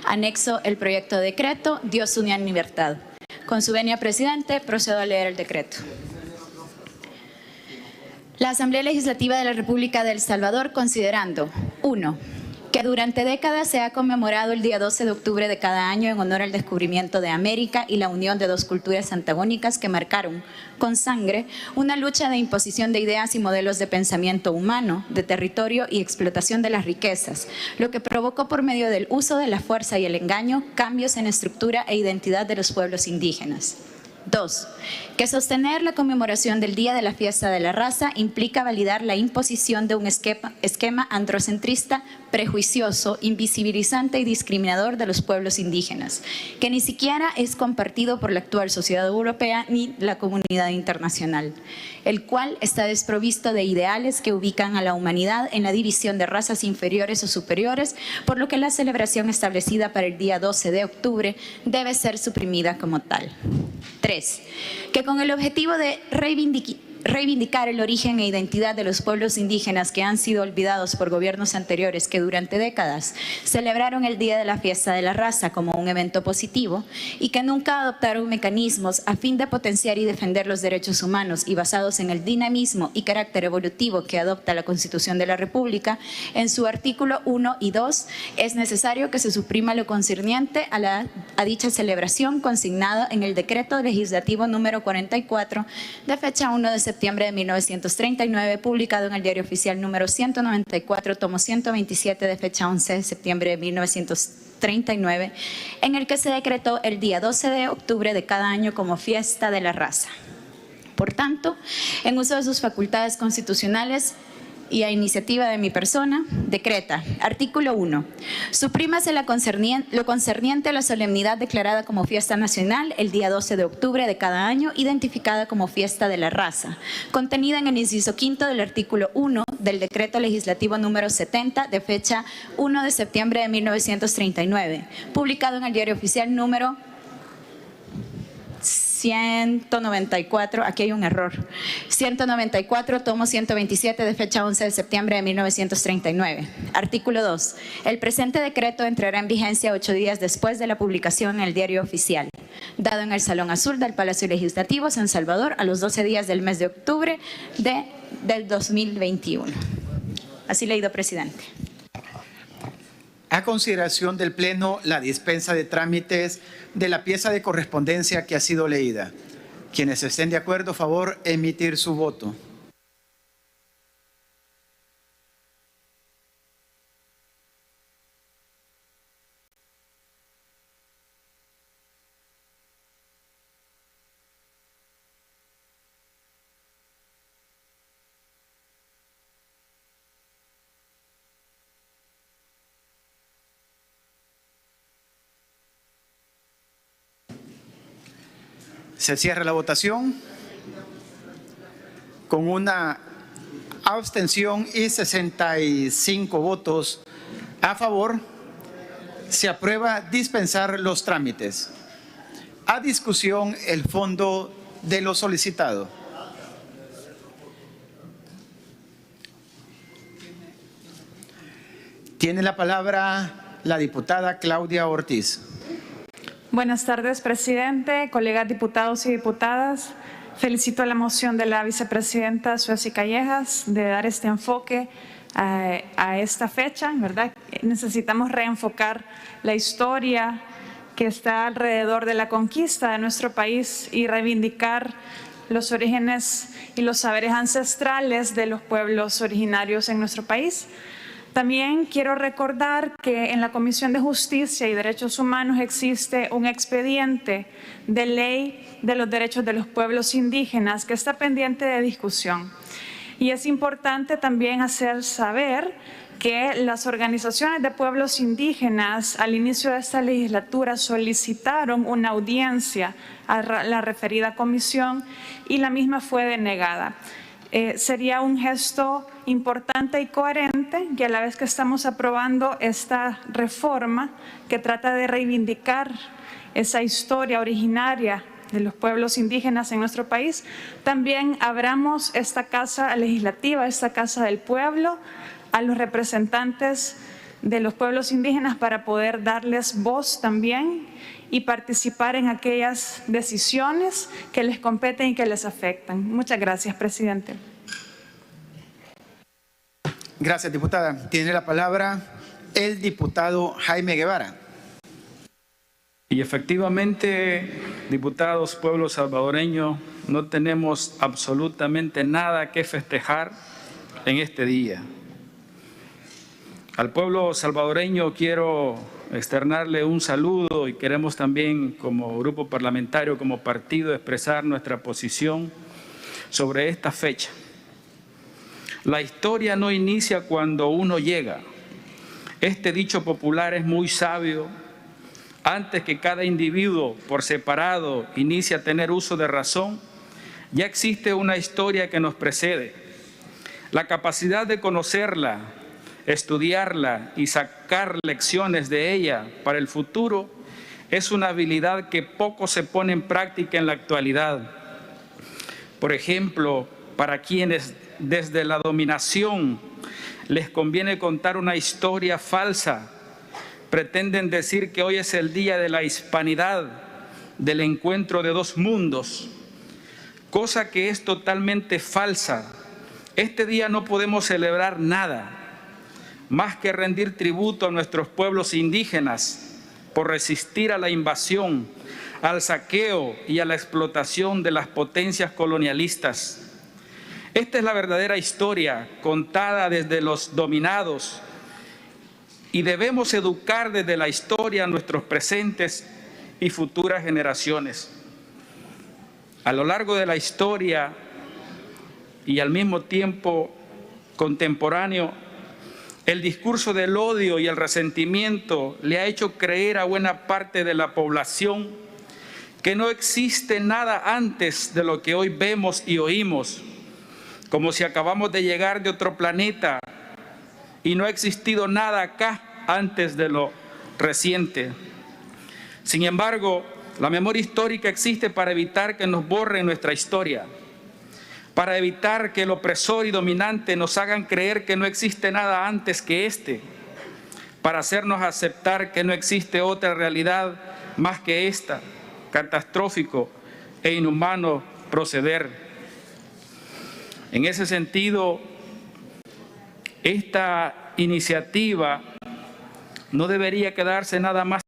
Anexo el proyecto de decreto, Dios, Unión, Libertad. Con su venia, presidente, procedo a leer el decreto. La Asamblea Legislativa de la República de El Salvador, considerando: 1. Que durante décadas se ha conmemorado el día 12 de octubre de cada año en honor al descubrimiento de América y la unión de dos culturas antagónicas que marcaron con sangre una lucha de imposición de ideas y modelos de pensamiento humano, de territorio y explotación de las riquezas, lo que provocó por medio del uso de la fuerza y el engaño cambios en estructura e identidad de los pueblos indígenas. 2. Que sostener la conmemoración del Día de la Fiesta de la Raza implica validar la imposición de un esquema androcentrista, prejuicioso, invisibilizante y discriminador de los pueblos indígenas, que ni siquiera es compartido por la actual sociedad europea ni la comunidad internacional, el cual está desprovisto de ideales que ubican a la humanidad en la división de razas inferiores o superiores, por lo que la celebración establecida para el día 12 de octubre debe ser suprimida como tal. 3. Que con el objetivo de reivindicar el origen e identidad de los pueblos indígenas que han sido olvidados por gobiernos anteriores que durante décadas celebraron el Día de la Fiesta de la Raza como un evento positivo y que nunca adoptaron mecanismos a fin de potenciar y defender los derechos humanos y basados en el dinamismo y carácter evolutivo que adopta la Constitución de la República, en su artículo 1 y 2 es necesario que se suprima lo concerniente a dicha celebración consignado en el decreto legislativo número 44 de fecha 1 de septiembre de 1939, publicado en el Diario Oficial número 194, tomo 127 de fecha 11 de septiembre de 1939, en el que se decretó el día 12 de octubre de cada año como fiesta de la raza. Por tanto, en uso de sus facultades constitucionales y a iniciativa de mi persona, decreta: artículo 1. Suprímase lo concerniente a la solemnidad declarada como fiesta nacional el día 12 de octubre de cada año, identificada como fiesta de la raza, contenida en el inciso quinto del artículo 1 del decreto legislativo número 70 de fecha 1 de septiembre de 1939, publicado en el Diario Oficial número 194, aquí hay un error, 194, tomo 127 de fecha 11 de septiembre de 1939. Artículo 2. El presente decreto entrará en vigencia 8 días después de la publicación en el Diario Oficial, dado en el Salón Azul del Palacio Legislativo, San Salvador, a los 12 días del mes de octubre del 2021. Así leído, presidente. A consideración del Pleno, la dispensa de trámites de la pieza de correspondencia que ha sido leída. Quienes estén de acuerdo, favor emitir su voto. Se cierra la votación con una abstención y 65 votos a favor. Se aprueba dispensar los trámites. A discusión el fondo de lo solicitado. Tiene la palabra la diputada Claudia Ortiz. Buenas tardes, presidente, colegas diputados y diputadas. Felicito la moción de la vicepresidenta Sueci Callejas de dar este enfoque a esta fecha, ¿verdad? Necesitamos reenfocar la historia que está alrededor de la conquista de nuestro país y reivindicar los orígenes y los saberes ancestrales de los pueblos originarios en nuestro país. También quiero recordar que en la Comisión de Justicia y Derechos Humanos existe un expediente de ley de los derechos de los pueblos indígenas que está pendiente de discusión. Y es importante también hacer saber que las organizaciones de pueblos indígenas al inicio de esta legislatura solicitaron una audiencia a la referida comisión y la misma fue denegada. Sería un gesto importante y coherente que a la vez que estamos aprobando esta reforma que trata de reivindicar esa historia originaria de los pueblos indígenas en nuestro país, también abramos esta casa legislativa, esta casa del pueblo, a los representantes de los pueblos indígenas para poder darles voz también y participar en aquellas decisiones que les competen y que les afectan. Muchas gracias, presidente. Gracias, diputada. Tiene la palabra el diputado Jaime Guevara. Y efectivamente, diputados, pueblo salvadoreño, no tenemos absolutamente nada que festejar en este día. Al pueblo salvadoreño quiero externarle un saludo y queremos también como grupo parlamentario, como partido, expresar nuestra posición sobre esta fecha. La historia no inicia cuando uno llega. Este dicho popular es muy sabio. Antes que cada individuo por separado inicie a tener uso de razón, ya existe una historia que nos precede. La capacidad de conocerla, estudiarla y sacar lecciones de ella para el futuro es una habilidad que poco se pone en práctica en la actualidad. Por ejemplo, para quienes desde la dominación les conviene contar una historia falsa, pretenden decir que hoy es el día de la hispanidad, del encuentro de dos mundos, cosa que es totalmente falsa. Este día no podemos celebrar nada más que rendir tributo a nuestros pueblos indígenas por resistir a la invasión, al saqueo y a la explotación de las potencias colonialistas. Esta es la verdadera historia contada desde los dominados y debemos educar desde la historia a nuestros presentes y futuras generaciones. A lo largo de la historia y al mismo tiempo contemporáneo, el discurso del odio y el resentimiento le ha hecho creer a buena parte de la población que no existe nada antes de lo que hoy vemos y oímos, como si acabamos de llegar de otro planeta y no ha existido nada acá antes de lo reciente. Sin embargo, la memoria histórica existe para evitar que nos borren nuestra historia, para evitar que el opresor y dominante nos hagan creer que no existe nada antes que este, para hacernos aceptar que no existe otra realidad más que esta, catastrófico e inhumano proceder. En ese sentido, esta iniciativa no debería quedarse nada más